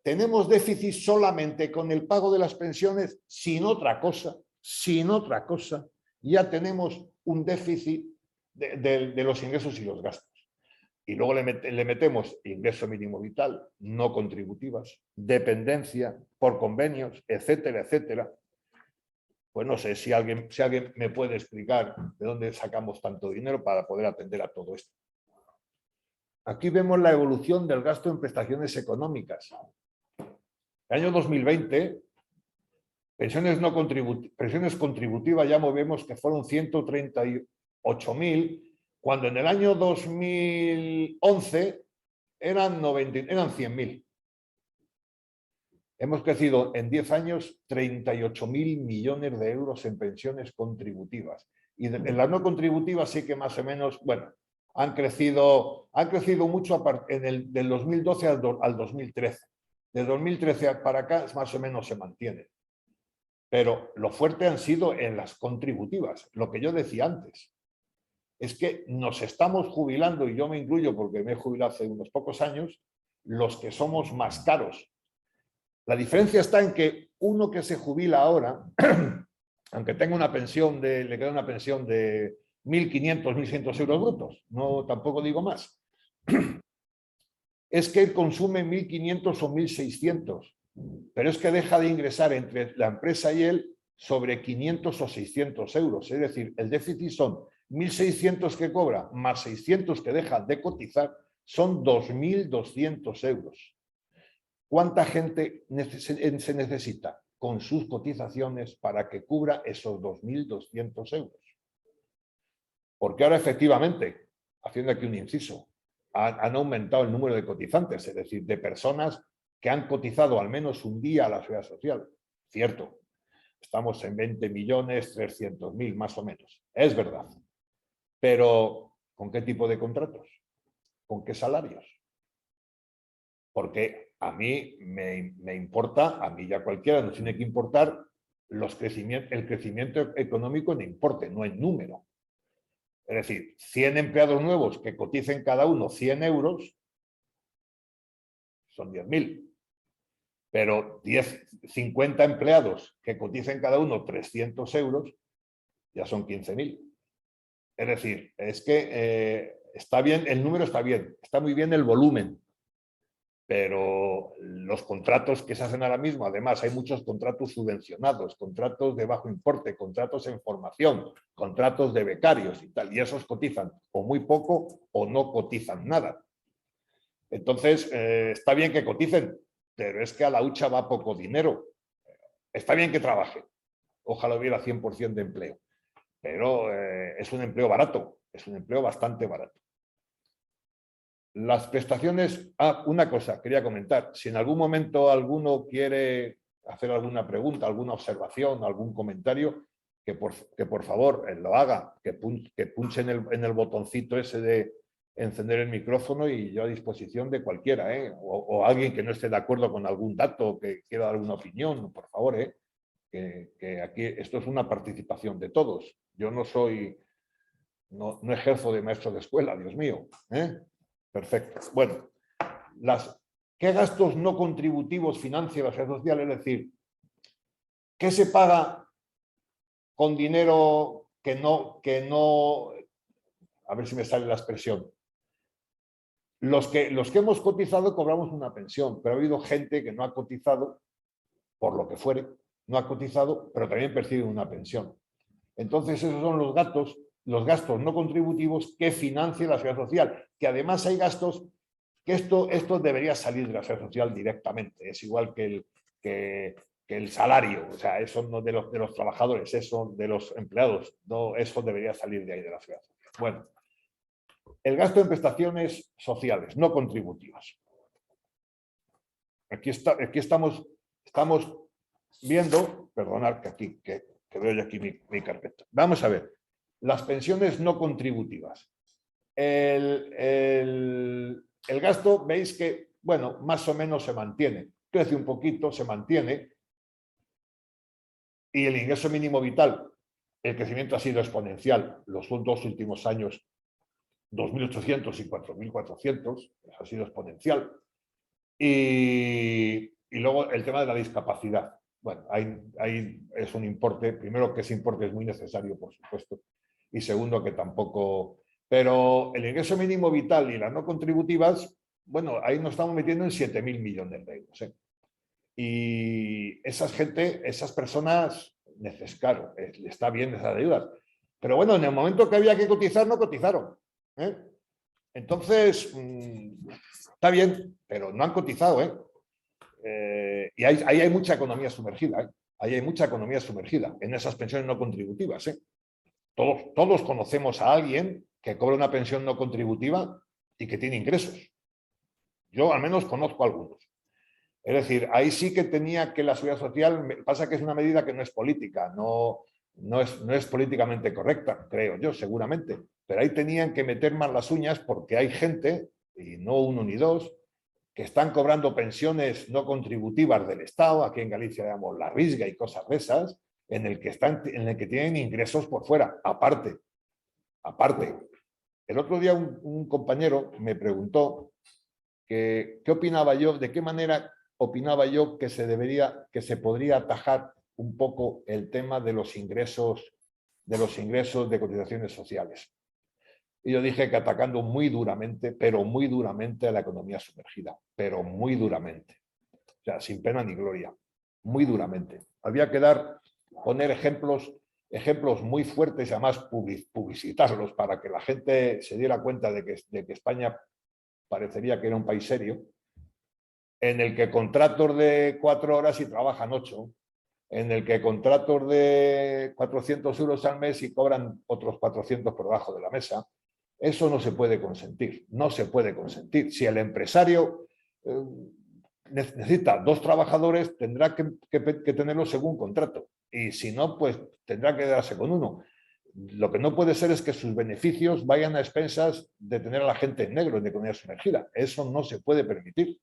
Speaker 1: tenemos déficit solamente con el pago de las pensiones, sin otra cosa, ya tenemos un déficit de los ingresos y los gastos. Y luego le metemos ingreso mínimo vital, no contributivas, dependencia por convenios, etcétera, etcétera. Pues no sé si alguien me puede explicar de dónde sacamos tanto dinero para poder atender a todo esto. Aquí vemos la evolución del gasto en prestaciones económicas. El año 2020, pensiones contributivas ya vemos que fueron 138.000, cuando en el año 2011 eran 100.000. Hemos crecido en 10 años 38.000 millones de euros en pensiones contributivas. Y en las no contributivas sí que más o menos, bueno, han crecido mucho del 2012 al 2013. De 2013 para acá más o menos se mantiene. Pero lo fuerte han sido en las contributivas, lo que yo decía antes. Es que nos estamos jubilando, y yo me incluyo porque me he jubilado hace unos pocos años, los que somos más caros. La diferencia está en que uno que se jubila ahora, aunque tenga una pensión le queda una pensión de 1.500, 1.100 euros brutos, no, tampoco digo más, es que él consume 1.500 o 1.600, pero es que deja de ingresar entre la empresa y él sobre 500 o 600 euros. Es decir, el déficit son 1.600 que cobra más 600 que deja de cotizar, son 2.200 euros. ¿Cuánta gente se necesita con sus cotizaciones para que cubra esos 2.200 euros? Porque ahora efectivamente, haciendo aquí un inciso, han aumentado el número de cotizantes, es decir, de personas que han cotizado al menos un día a la Seguridad Social. Cierto, estamos en 20.300.000 más o menos, es verdad. Pero, ¿con qué tipo de contratos? ¿Con qué salarios? Porque a mí me importa, a mí ya cualquiera nos tiene que importar el crecimiento económico en importe, no en número. Es decir, 100 empleados nuevos que coticen cada uno 100 euros, son 10.000. Pero 50 empleados que coticen cada uno 300 euros, ya son 15.000. Es decir, es que está bien, el número está bien, está muy bien el volumen, pero los contratos que se hacen ahora mismo, además hay muchos contratos subvencionados, contratos de bajo importe, contratos en formación, contratos de becarios y tal, y esos cotizan o muy poco o no cotizan nada. Entonces, está bien que coticen, pero es que a la hucha va poco dinero. Está bien que trabaje, ojalá hubiera 100% de empleo, pero es un empleo barato, es un empleo bastante barato. Las prestaciones, una cosa quería comentar, si en algún momento alguno quiere hacer alguna pregunta, alguna observación, algún comentario, que por favor lo haga, que punche en el botoncito ese de encender el micrófono y yo a disposición de cualquiera, o alguien que no esté de acuerdo con algún dato, que quiera dar alguna opinión, por favor, que aquí esto es una participación de todos. Yo no soy, no ejerzo de maestro de escuela, Dios mío. Perfecto. Bueno, ¿qué gastos no contributivos financia la seguridad social? Es decir, ¿qué se paga con dinero que no, a ver si me sale la expresión? Los que hemos cotizado cobramos una pensión, pero ha habido gente que no ha cotizado, por lo que fuere, no ha cotizado, pero también percibe una pensión. Entonces, esos son los gastos no contributivos que financia la seguridad social, que además hay gastos que esto debería salir de la seguridad social directamente, es igual que el salario, o sea, eso no de los trabajadores, eso de los empleados, no, eso debería salir de ahí de la seguridad social. Bueno, el gasto en prestaciones sociales no contributivas. Aquí estamos viendo, perdonad que veo yo aquí mi carpeta. Vamos a ver, las pensiones no contributivas. El gasto, veis que, bueno, más o menos se mantiene. Crece un poquito, se mantiene. Y el ingreso mínimo vital, el crecimiento ha sido exponencial. Los 2 últimos años, 2.800 y 4.400, ha sido exponencial. Y luego el tema de la discapacidad. Bueno, ahí es un importe, primero que ese importe es muy necesario, por supuesto, y segundo que tampoco... Pero el ingreso mínimo vital y las no contributivas, bueno, ahí nos estamos metiendo en 7.000 millones de euros. Y esas personas, claro, está bien esas ayudas. Pero bueno, en el momento que había que cotizar, no cotizaron. Entonces, está bien, pero no han cotizado. Y ahí hay mucha economía sumergida. Ahí hay mucha economía sumergida en esas pensiones no contributivas. Todos conocemos a alguien que cobra una pensión no contributiva y que tiene ingresos. Yo al menos conozco algunos. Es decir, ahí sí que tenía que la seguridad social, pasa que es una medida que no es política, no es políticamente correcta, creo yo, seguramente, pero ahí tenían que meter más las uñas porque hay gente, y no uno ni dos, que están cobrando pensiones no contributivas del Estado, aquí en Galicia llamamos la risga y cosas de esas, en el que tienen ingresos por fuera, aparte. El otro día un compañero me preguntó qué opinaba yo, de qué manera opinaba yo que se podría atajar un poco el tema de los ingresos de cotizaciones sociales. Y yo dije que atacando muy duramente, pero muy duramente a la economía sumergida, pero muy duramente. O sea, sin pena ni gloria, muy duramente. Había que poner ejemplos muy fuertes y además publicitarlos para que la gente se diera cuenta de que España parecería que era un país serio, en el que contratos de 4 horas y trabajan 8, en el que contratos de 400 euros al mes y cobran otros 400 por debajo de la mesa. Eso no se puede consentir, no se puede consentir. Si el empresario necesita 2 trabajadores, tendrá que tenerlo según contrato. Y si no, pues tendrá que darse con uno. Lo que no puede ser es que sus beneficios vayan a expensas de tener a la gente en negro en economía sumergida. Eso no se puede permitir.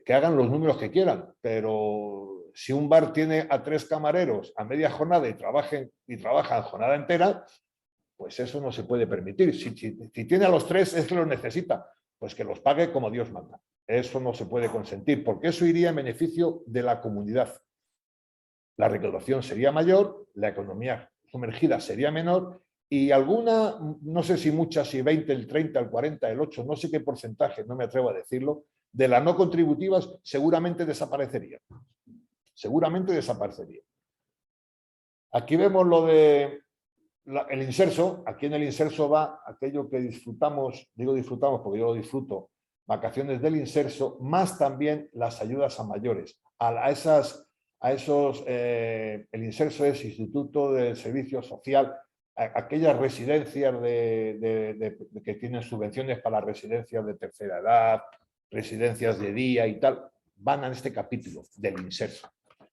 Speaker 1: Que hagan los números que quieran, pero si un bar tiene a 3 camareros a media jornada y trabajan jornada entera, pues eso no se puede permitir. Si tiene a los 3 es que los necesita, pues que los pague como Dios manda. Eso no se puede consentir, porque eso iría en beneficio de la comunidad. La recaudación sería mayor, la economía sumergida sería menor y alguna, no sé si muchas, si 20, el 30, el 40, el 8, no sé qué porcentaje, no me atrevo a decirlo, de las no contributivas seguramente desaparecería. Seguramente desaparecería. Aquí vemos lo de el inserso. Aquí en el inserso va aquello que disfrutamos, digo disfrutamos porque yo lo disfruto, vacaciones del inserso, más también las ayudas a mayores. El inserso es Instituto de Servicio Social, aquellas residencias que tienen subvenciones para residencias de tercera edad, residencias de día y tal, van a este capítulo del inserso.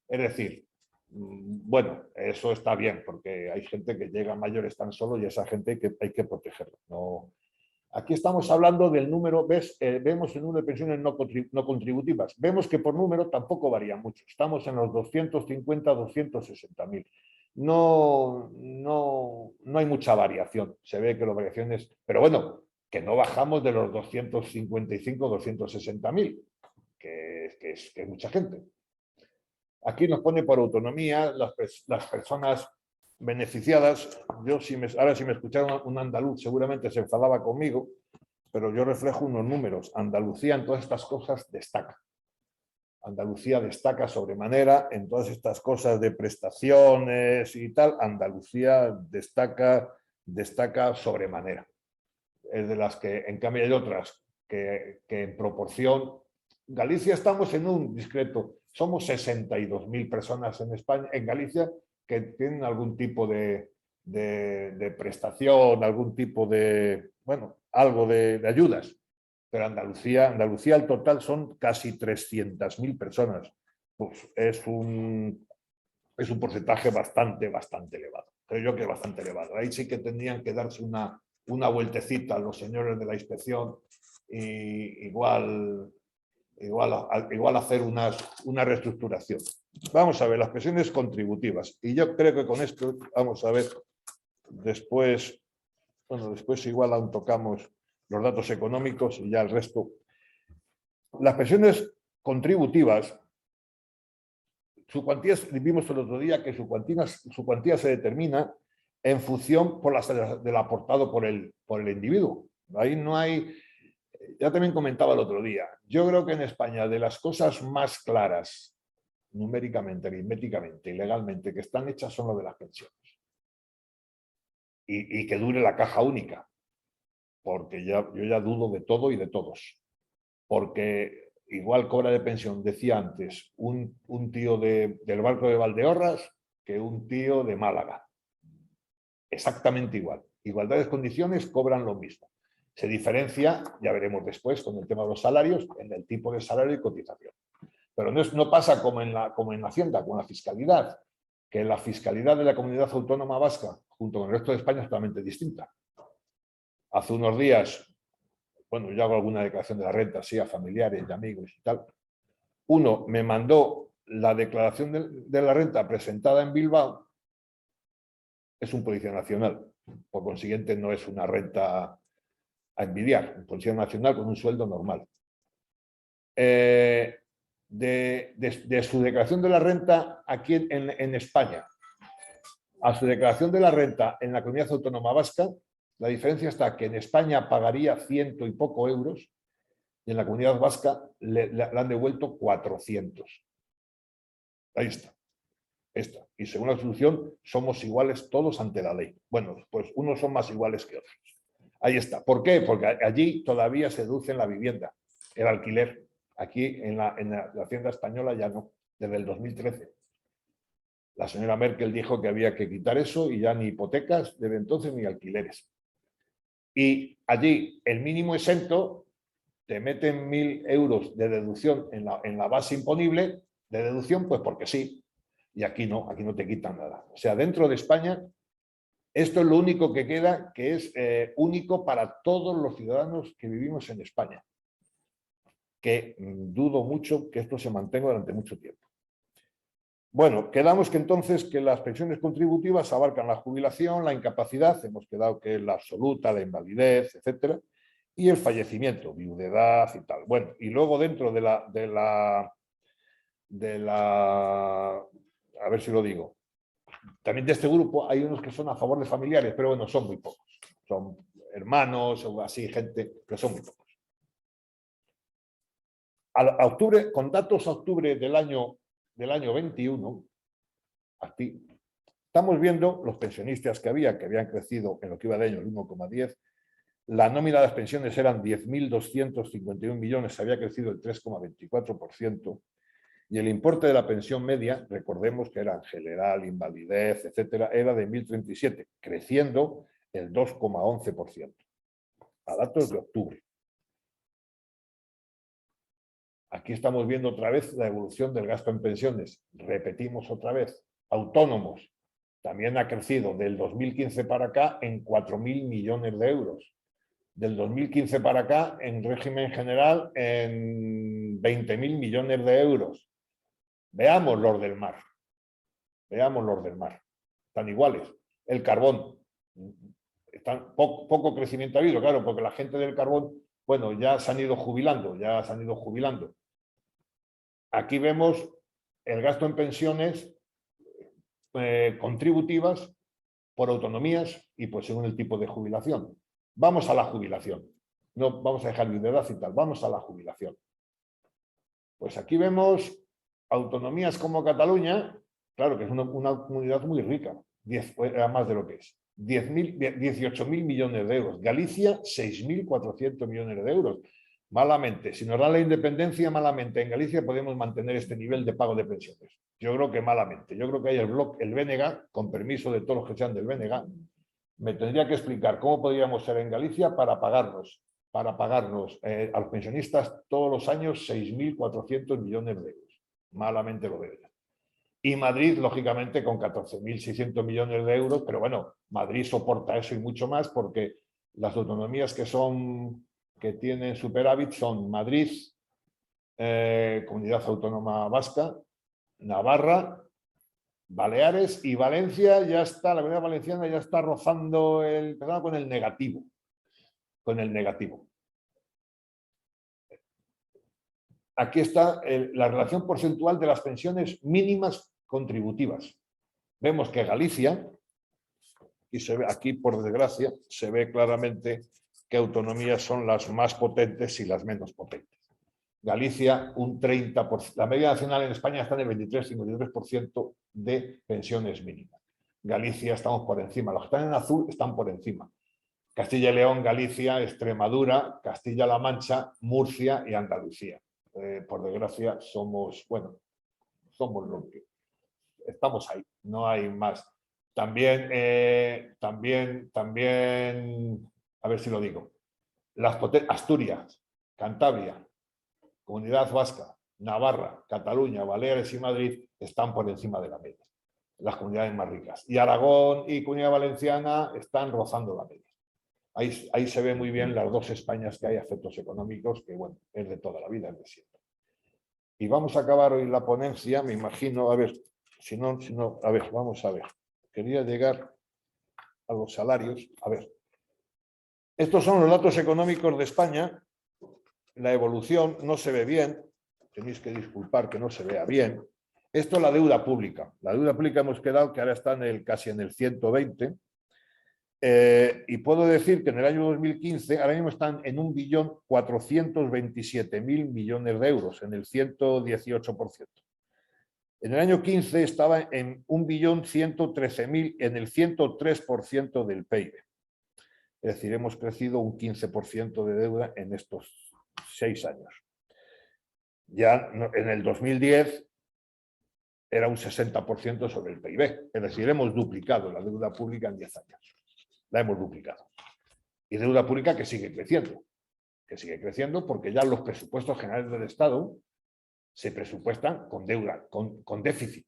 Speaker 1: Es decir, bueno, eso está bien, porque hay gente que llega mayores tan solo y esa gente hay que protegerla. No. Aquí estamos hablando del número, vemos el número de pensiones no contributivas. Vemos que por número tampoco varía mucho. Estamos en los 250, 260.000. No hay mucha variación. Se ve que las variaciones, pero bueno, que no bajamos de los 255, 260.000, que es mucha gente. Aquí nos pone por autonomía las personas beneficiadas. Ahora si me escuchara un andaluz seguramente se enfadaba conmigo, pero yo reflejo unos números. Andalucía en todas estas cosas destaca. Andalucía destaca sobremanera en todas estas cosas de prestaciones y tal. Andalucía destaca sobremanera. Es de las que, en cambio, hay otras que en proporción. Galicia estamos en un discreto. Somos 62.000 personas en España, en Galicia, que tienen algún tipo de prestación, algún tipo de, bueno, algo de ayudas. Pero Andalucía al total son casi 300.000 personas. Pues es un porcentaje bastante elevado. Creo yo que es bastante elevado. Ahí sí que tendrían que darse una vueltecita a los señores de la inspección y igual hacer una reestructuración. Vamos a ver las pensiones contributivas. Y yo creo que con esto vamos a ver después, bueno, después igual aún tocamos los datos económicos y ya el resto. Las pensiones contributivas, su cuantía, vimos el otro día que su cuantía se determina en función del aportado por el individuo. Ahí no hay. Ya también comentaba el otro día, yo creo que en España de las cosas más claras, numéricamente, aritméticamente y legalmente, que están hechas son lo de las pensiones. Y que dure la caja única, porque yo ya dudo de todo y de todos. Porque igual cobra de pensión, decía antes, un tío del barco de Valdeorras que un tío de Málaga. Exactamente igual. Igualdad de condiciones, cobran lo mismo. Se diferencia, ya veremos después, con el tema de los salarios, en el tipo de salario y cotización. Pero no pasa como en la Hacienda, con la fiscalidad, que la fiscalidad de la comunidad autónoma vasca, junto con el resto de España, es totalmente distinta. Hace unos días, bueno, yo hago alguna declaración de la renta, sí, a familiares y amigos y tal. Uno me mandó la declaración de la renta presentada en Bilbao, es un policía nacional, por consiguiente no es una renta a envidiar, un policía nacional con un sueldo normal. De su declaración de la renta aquí en España a su declaración de la renta en la comunidad autónoma vasca, la diferencia está que en España pagaría 100 y poco euros y en la comunidad vasca le han devuelto 400. Ahí está. Y según la Constitución somos iguales todos ante la ley. Bueno, pues unos son más iguales que otros. Ahí está. ¿Por qué? Porque allí todavía se deduce en la vivienda, el alquiler. Aquí en la Hacienda española ya no, desde el 2013. La señora Merkel dijo que había que quitar eso y ya ni hipotecas desde entonces ni alquileres. Y allí el mínimo exento te meten 1.000 euros de deducción en la base imponible de deducción, pues porque sí. Y aquí no te quitan nada. O sea, dentro de España Esto es lo único que queda, que es único para todos los ciudadanos que vivimos en España, que dudo mucho que esto se mantenga durante mucho tiempo. Bueno, quedamos que entonces que las pensiones contributivas abarcan la jubilación, la incapacidad, hemos quedado que es la absoluta, la invalidez, etcétera, y el fallecimiento, viudedad y tal. Bueno, y luego dentro de la, a ver si lo digo, también de este grupo hay unos que son a favor de familiares, pero bueno, son muy pocos. Son hermanos o así, gente, pero son muy pocos. A octubre, con datos a octubre del año 21, aquí, estamos viendo los pensionistas que habían crecido en lo que iba de año el 1,10. La nómina de las pensiones eran 10.251 millones, había crecido el 3,24%. Y el importe de la pensión media, recordemos que era general, invalidez, etcétera, era de 1.037, creciendo el 2,11%. A datos de octubre. Aquí estamos viendo otra vez la evolución del gasto en pensiones. Repetimos otra vez. Autónomos. También ha crecido del 2015 para acá en 4.000 millones de euros. Del 2015 para acá, en régimen general, en 20.000 millones de euros. Veamos los del mar. Veamos los del mar. Están iguales. El carbón. Poco crecimiento ha habido, claro, porque la gente del carbón, bueno, ya se han ido jubilando, Aquí vemos el gasto en pensiones contributivas por autonomías y pues según el tipo de jubilación. Vamos a la jubilación. No vamos a dejar viudedad y tal, vamos a la jubilación. Pues aquí vemos autonomías como Cataluña, claro que es una comunidad muy rica, más de lo que es. 18.000 millones de euros. Galicia, 6.400 millones de euros. Malamente, si nos da la independencia, malamente en Galicia podemos mantener este nivel de pago de pensiones. Yo creo que malamente. Yo creo que hay el BNG, con permiso de todos los que sean del BNG, me tendría que explicar cómo podríamos ser en Galicia para pagarnos a los pensionistas todos los años 6.400 millones de euros. Malamente lo veo. Y Madrid, lógicamente, con 14.600 millones de euros, pero bueno, Madrid soporta eso y mucho más porque las autonomías que tienen superávit son Madrid, Comunidad Autónoma Vasca, Navarra, Baleares y Valencia ya está, la Comunidad Valenciana ya está rozando con el negativo. Aquí está la relación porcentual de las pensiones mínimas contributivas. Vemos que Galicia, y se ve aquí por desgracia, se ve claramente qué autonomías son las más potentes y las menos potentes. Galicia, un 30%. La media nacional en España está en el 23-53% de pensiones mínimas. Galicia estamos por encima. Los que están en azul están por encima. Castilla y León, Galicia, Extremadura, Castilla-La Mancha, Murcia y Andalucía. Por desgracia, somos lo que estamos ahí, no hay más. También, a ver si lo digo, Asturias, Cantabria, Comunidad Vasca, Navarra, Cataluña, Baleares y Madrid están por encima de la media, las comunidades más ricas. Y Aragón y Comunidad Valenciana están rozando la media. Ahí se ve muy bien las dos Españas que hay a efectos económicos, que bueno, es de toda la vida, es de siempre. Y vamos a acabar hoy la ponencia, me imagino, a ver, si no, a ver, vamos a ver. Quería llegar a los salarios. A ver, estos son los datos económicos de España. La evolución no se ve bien. Tenéis que disculpar que no se vea bien. Esto es la deuda pública. La deuda pública hemos quedado que ahora está casi en el 120. Y puedo decir que en el año 2015 ahora mismo están en 1.427.000 millones de euros, en el 118%. En el año 15 estaba en 1.113.000, en el 103% del PIB. Es decir, hemos crecido un 15% de deuda en estos 6 años. Ya en el 2010 era un 60% sobre el PIB. Es decir, hemos duplicado la deuda pública en 10 años. La hemos duplicado. Y deuda pública que sigue creciendo porque ya los presupuestos generales del Estado se presupuestan con deuda, con déficit.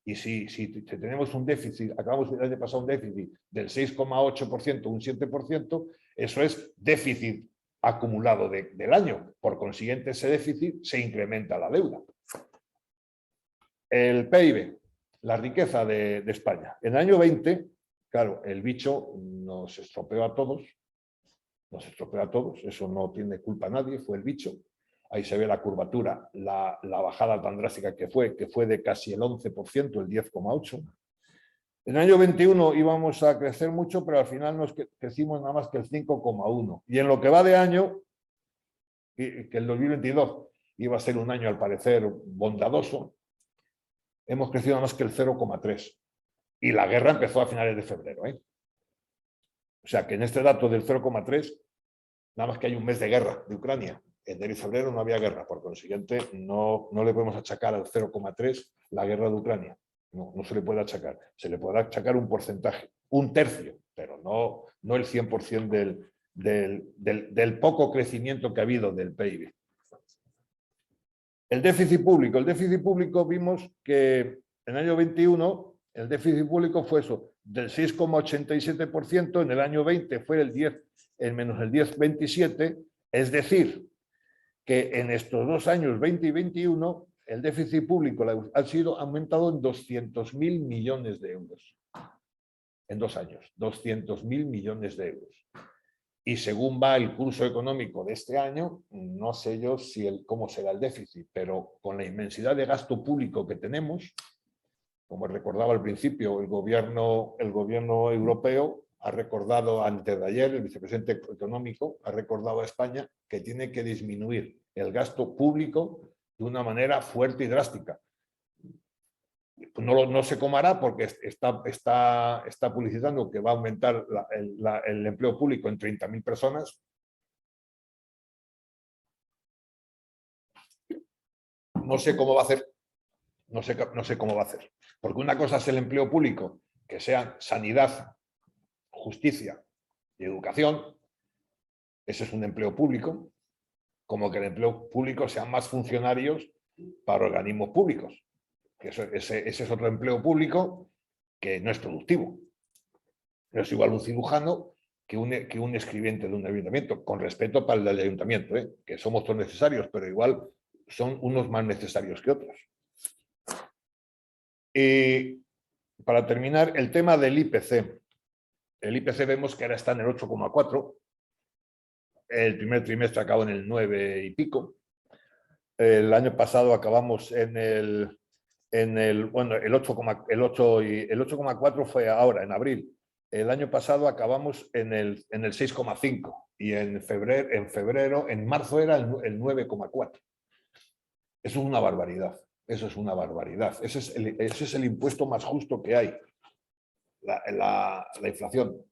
Speaker 1: Y si tenemos un déficit, acabamos el año pasado un déficit del 6,8%, un 7%, eso es déficit acumulado del año. Por consiguiente, ese déficit se incrementa la deuda. El PIB, la riqueza de España. En el año 20, claro, el bicho nos estropeó a todos. Eso no tiene culpa a nadie, fue el bicho. Ahí se ve la curvatura, la bajada tan drástica que fue de casi el 11%, el 10,8%. En el año 21 íbamos a crecer mucho, pero al final nos crecimos nada más que el 5,1%. Y en lo que va de año, que el 2022 iba a ser un año al parecer bondadoso, hemos crecido nada más que el 0,3%. Y la guerra empezó a finales de febrero. O sea que en este dato del 0,3, nada más que hay un mes de guerra de Ucrania. En enero y febrero no había guerra, por consiguiente no le podemos achacar al 0,3 la guerra de Ucrania. No se le puede achacar. Se le puede achacar un porcentaje, un tercio, pero no el 100% del poco crecimiento que ha habido del PIB. El déficit público vimos que en el año 21 el déficit público fue eso, del 6,87%, en el año 20 fue el menos el 10,27%, es decir, que en estos 2 años, 20 y 21, el déficit público ha sido aumentado en 200.000 millones de euros. En 2 años, 200.000 millones de euros. Y según va el curso económico de este año, no sé yo cómo será el déficit, pero con la inmensidad de gasto público que tenemos, como recordaba al principio, el gobierno europeo ha recordado antes de ayer, el vicepresidente económico ha recordado a España que tiene que disminuir el gasto público de una manera fuerte y drástica. No sé cómo hará porque está publicitando que va a aumentar el empleo público en 30.000 personas. No sé cómo va a hacer. No sé cómo va a hacer. Porque una cosa es el empleo público, que sea sanidad, justicia y educación. Ese es un empleo público. Como que el empleo público sean más funcionarios para organismos públicos. Ese es otro empleo público que no es productivo. No es igual un cirujano que un escribiente de un ayuntamiento, con respeto para el del ayuntamiento, que somos todos necesarios, pero igual son unos más necesarios que otros. Y para terminar, el tema del IPC. El IPC vemos que ahora está en el 8,4. El primer trimestre acabó en el 9 y pico. El año pasado acabamos en el 8,4 fue ahora, en abril. El año pasado acabamos en el 6,5 y en marzo era el 9,4. Eso es una barbaridad. Eso es una barbaridad. Ese es el impuesto más justo que hay. La inflación.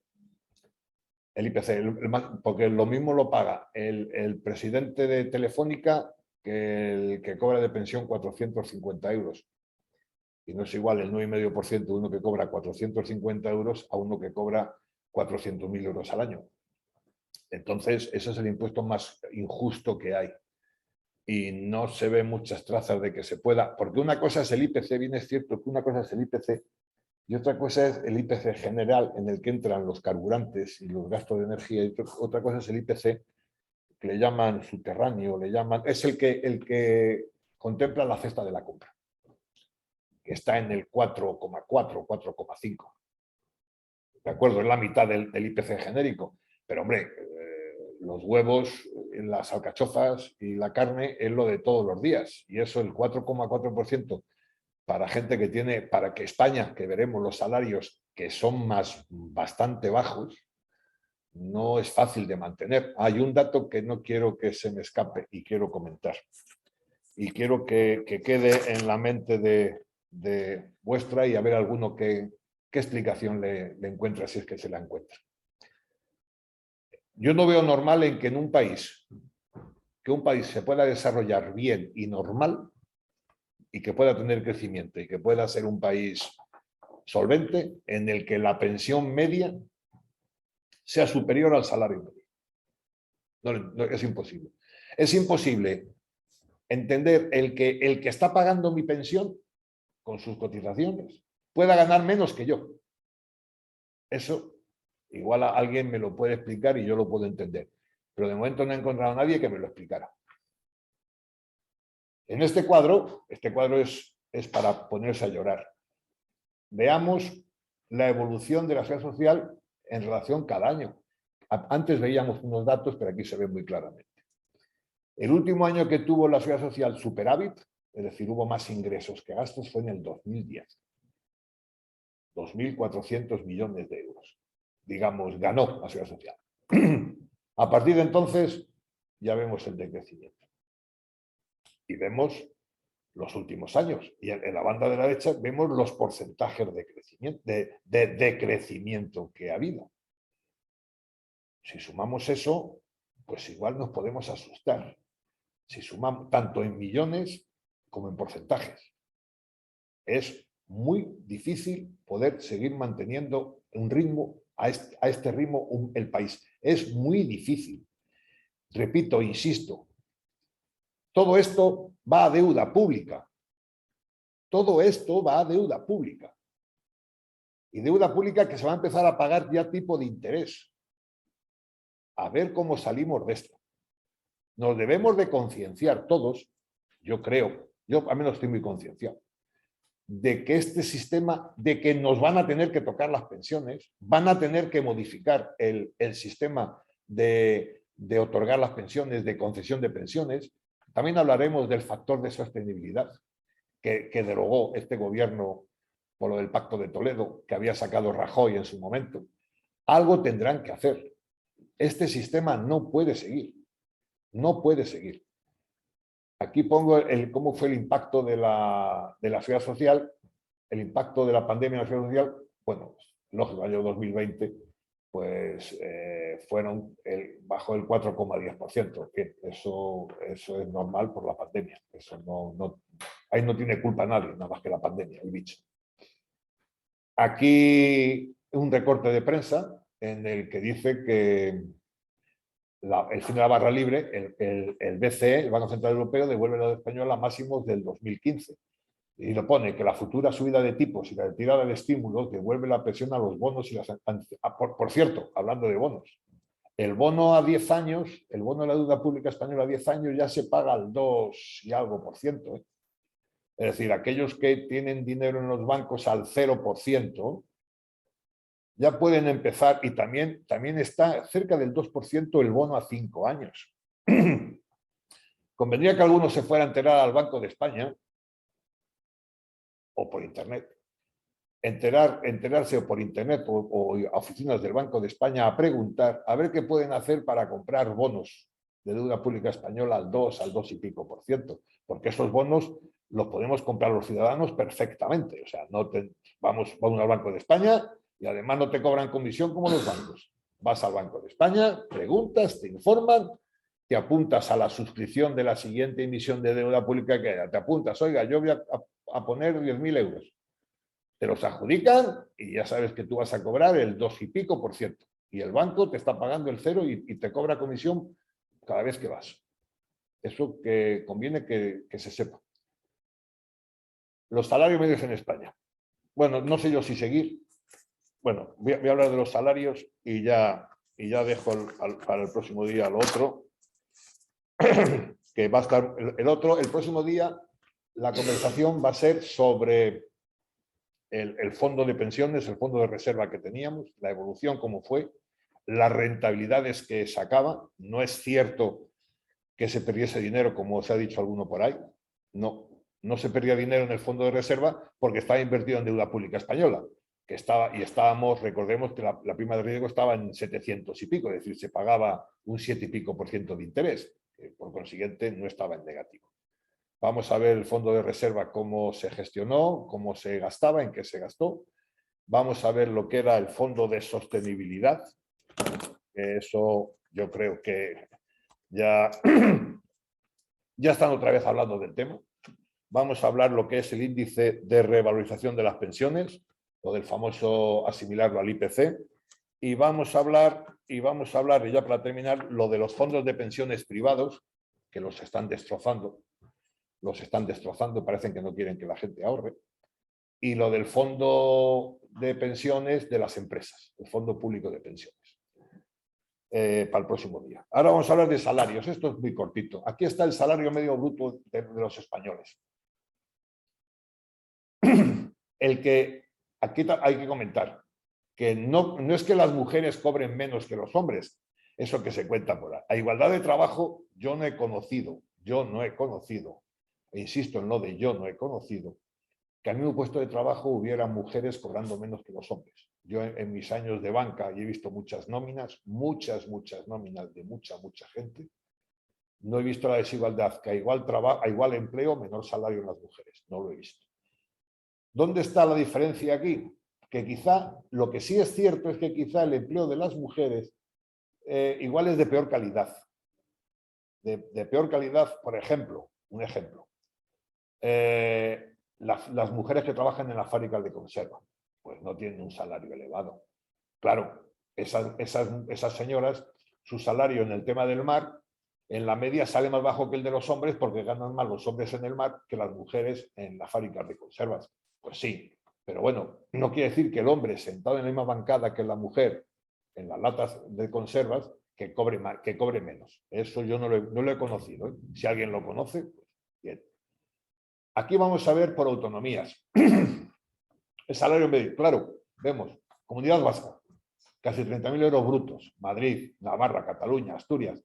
Speaker 1: El IPC, porque lo mismo lo paga el presidente de Telefónica que el que cobra de pensión 450 euros. Y no es igual el 9,5% de uno que cobra 450 euros a uno que cobra 400.000 euros al año. Entonces, ese es el impuesto más injusto que hay. Y no se ve muchas trazas de que se pueda, porque una cosa es el IPC, bien es cierto que una cosa es el IPC y otra cosa es el IPC general en el que entran los carburantes y los gastos de energía, y otra cosa es el IPC que le llaman subterráneo, es el que contempla la cesta de la compra, que está en el 4,4, 4,5. De acuerdo, es la mitad del IPC genérico, pero hombre, los huevos, las alcachofas y la carne es lo de todos los días, y eso el 4,4% para gente que tiene, para que España, que veremos los salarios que son bastante bajos, no es fácil de mantener. Hay un dato que no quiero que se me escape y quiero comentar. Y quiero que quede en la mente de vuestra y a ver alguno qué explicación le encuentra, si es que se la encuentra. Yo no veo normal en que un país se pueda desarrollar bien y normal y que pueda tener crecimiento y que pueda ser un país solvente en el que la pensión media sea superior al salario medio. No, es imposible. Es imposible entender el que está pagando mi pensión con sus cotizaciones, pueda ganar menos que yo. Eso igual a alguien me lo puede explicar y yo lo puedo entender. Pero de momento no he encontrado a nadie que me lo explicara. En este cuadro es para ponerse a llorar. Veamos la evolución de la seguridad social en relación cada año. Antes veíamos unos datos, pero aquí se ve muy claramente. El último año que tuvo la seguridad social superávit, es decir, hubo más ingresos que gastos, fue en el 2010. 2.400 millones de euros. Digamos, ganó la seguridad social. A partir de entonces, ya vemos el decrecimiento. Y vemos los últimos años. Y en la banda de la derecha vemos los porcentajes de decrecimiento que ha habido. Si sumamos eso, pues igual nos podemos asustar. Si sumamos tanto en millones como en porcentajes. Es muy difícil poder seguir manteniendo un ritmo, a este ritmo el país. Es muy difícil. Repito, insisto, todo esto va a deuda pública. Todo esto va a deuda pública. Y deuda pública que se va a empezar a pagar ya tipo de interés. A ver cómo salimos de esto. Nos debemos de concienciar todos, yo creo, yo al menos estoy muy concienciado, de que este sistema, de que nos van a tener que tocar las pensiones, van a tener que modificar el sistema de otorgar las pensiones, de concesión de pensiones. También hablaremos del factor de sostenibilidad que derogó este gobierno por lo del Pacto de Toledo, que había sacado Rajoy en su momento. Algo tendrán que hacer. Este sistema no puede seguir. No puede seguir. Aquí pongo cómo fue el impacto de la seguridad social, el impacto de la pandemia en la seguridad social. Bueno, lógico, el año 2020, pues fueron bajo el 4,10%. Eso es normal por la pandemia. Eso ahí no tiene culpa nadie, nada más que la pandemia, el bicho. Aquí un recorte de prensa en el que dice que el fin de la barra libre, el BCE, el Banco Central Europeo, devuelve la deuda española a máximos del 2015. Y lo pone que la futura subida de tipos y la retirada de estímulos devuelve la presión a los bonos y las... Por cierto, hablando de bonos, el bono a 10 años, el bono de la deuda pública española a 10 años ya se paga al 2 y algo por ciento. Es decir, aquellos que tienen dinero en los bancos al 0%, ya pueden empezar, y también está cerca del 2% el bono a 5 años. Convendría que algunos se fueran a enterar al Banco de España o por Internet. Enterarse o por Internet o a oficinas del Banco de España a preguntar a ver qué pueden hacer para comprar bonos de deuda pública española al 2 y pico por ciento, porque esos bonos los podemos comprar los ciudadanos perfectamente. O sea, vamos al Banco de España y además no te cobran comisión como los bancos. Vas al Banco de España, preguntas, te informan, te apuntas a la suscripción de la siguiente emisión de deuda pública que haya. Te apuntas, oiga, yo voy a poner 10.000 euros. Te los adjudican y ya sabes que tú vas a cobrar el 2 y pico por ciento. Y el banco te está pagando el 0 y te cobra comisión cada vez que vas. Eso que conviene que se sepa. Los salarios medios en España. Bueno, no sé yo si seguir. Bueno, voy a hablar de los salarios y ya dejo para el próximo día lo otro. Que va a estar el próximo día, la conversación va a ser sobre el fondo de pensiones, el fondo de reserva que teníamos, la evolución, cómo fue, las rentabilidades que sacaba. No es cierto que se perdiese dinero, como se ha dicho alguno por ahí. No se perdía dinero en el fondo de reserva porque estaba invertido en deuda pública española, estábamos, recordemos que la prima de riesgo estaba en 700 y pico, es decir, se pagaba un 7 y pico por ciento de interés, por consiguiente no estaba en negativo. Vamos a ver el fondo de reserva, cómo se gestionó, cómo se gastaba, en qué se gastó. Vamos a ver lo que era el fondo de sostenibilidad. Eso yo creo que ya están otra vez hablando del tema. Vamos a hablar lo que es el índice de revalorización de las pensiones, o del famoso asimilarlo al IPC. Y vamos a hablar, y ya para terminar, lo de los fondos de pensiones privados, que los están destrozando, parecen que no quieren que la gente ahorre. y lo del fondo de pensiones de las empresas, el fondo público de pensiones. Para el próximo día. Ahora vamos a hablar de salarios. Esto es muy cortito. Aquí está el salario medio bruto de los españoles. El que aquí hay que comentar que no es que las mujeres cobren menos que los hombres, eso que se cuenta por ahí. A igualdad de trabajo yo no he conocido, e insisto en lo de yo no he conocido, que al mismo puesto de trabajo hubiera mujeres cobrando menos que los hombres. Yo en mis años de banca y he visto muchas nóminas, muchas nóminas de mucha gente. No he visto la desigualdad, que a igual empleo, menor salario en las mujeres. No lo he visto. ¿Dónde está la diferencia aquí? Que quizá, lo que sí es cierto es que quizá el empleo de las mujeres igual es de peor calidad. De peor calidad, por ejemplo, un ejemplo. Las mujeres que trabajan en las fábricas de conserva, pues no tienen un salario elevado. Claro, esas señoras, su salario en el tema del mar, en la media sale más bajo que el de los hombres porque ganan más los hombres en el mar que las mujeres en las fábricas de conservas. Pues sí, pero bueno, no quiere decir que el hombre sentado en la misma bancada que la mujer en las latas de conservas que cobre menos. Eso yo no lo he conocido, ¿eh? Si alguien lo conoce, pues bien. Aquí vamos a ver por autonomías. El salario medio, claro, vemos, Comunidad Vasca, casi 30.000 euros brutos, Madrid, Navarra, Cataluña, Asturias.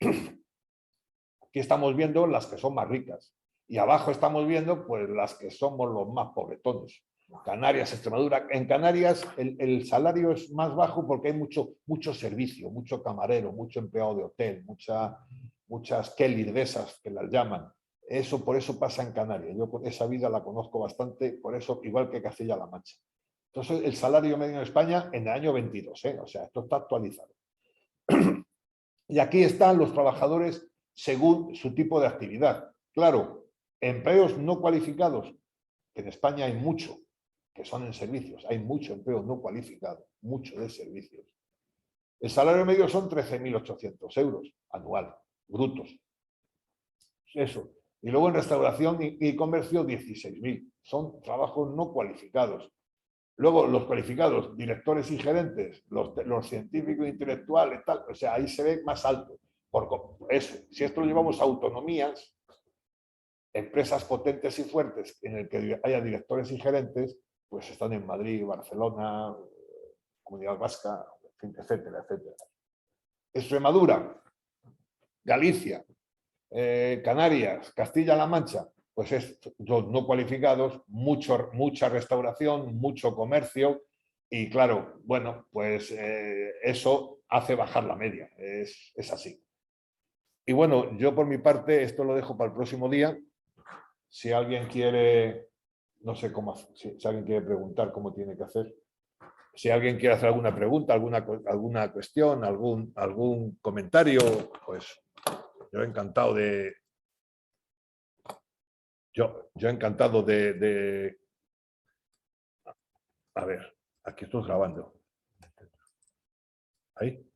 Speaker 1: Aquí estamos viendo las que son más ricas y abajo estamos viendo pues las que somos los más pobretones. Canarias, Extremadura. En Canarias el salario es más bajo porque hay mucho servicio, mucho camarero, mucho empleado de hotel, muchas Kelly de esas que las llaman. Por eso pasa en Canarias. Yo esa vida la conozco bastante, por eso igual que Castilla-La Mancha. Entonces el salario medio en España en el año 22, o sea, esto está actualizado. Y aquí están los trabajadores según su tipo de actividad. Claro, empleos no cualificados, que en España hay mucho, que son en servicios, hay mucho empleo no cualificado, mucho de servicios. El salario medio son 13.800 euros anual, brutos. Eso. Y luego en restauración y comercio 16.000. Son trabajos no cualificados. Luego los cualificados, directores y gerentes, los científicos intelectuales, tal, o sea, ahí se ve más alto. Por eso, si esto lo llevamos a autonomías, empresas potentes y fuertes en el que haya directores y gerentes, pues están en Madrid, Barcelona, Comunidad Vasca, etcétera, etcétera. Extremadura, Galicia, Canarias, Castilla-La Mancha, pues es los no cualificados, mucha restauración, mucho comercio y claro, bueno, pues eso hace bajar la media, es así. Y bueno, yo por mi parte esto lo dejo para el próximo día. Si alguien quiere, no sé cómo, si alguien quiere preguntar cómo tiene que hacer. Si alguien quiere hacer alguna pregunta, alguna cuestión, algún comentario, pues yo encantado de... Yo encantado de... A ver, aquí estoy grabando. Ahí.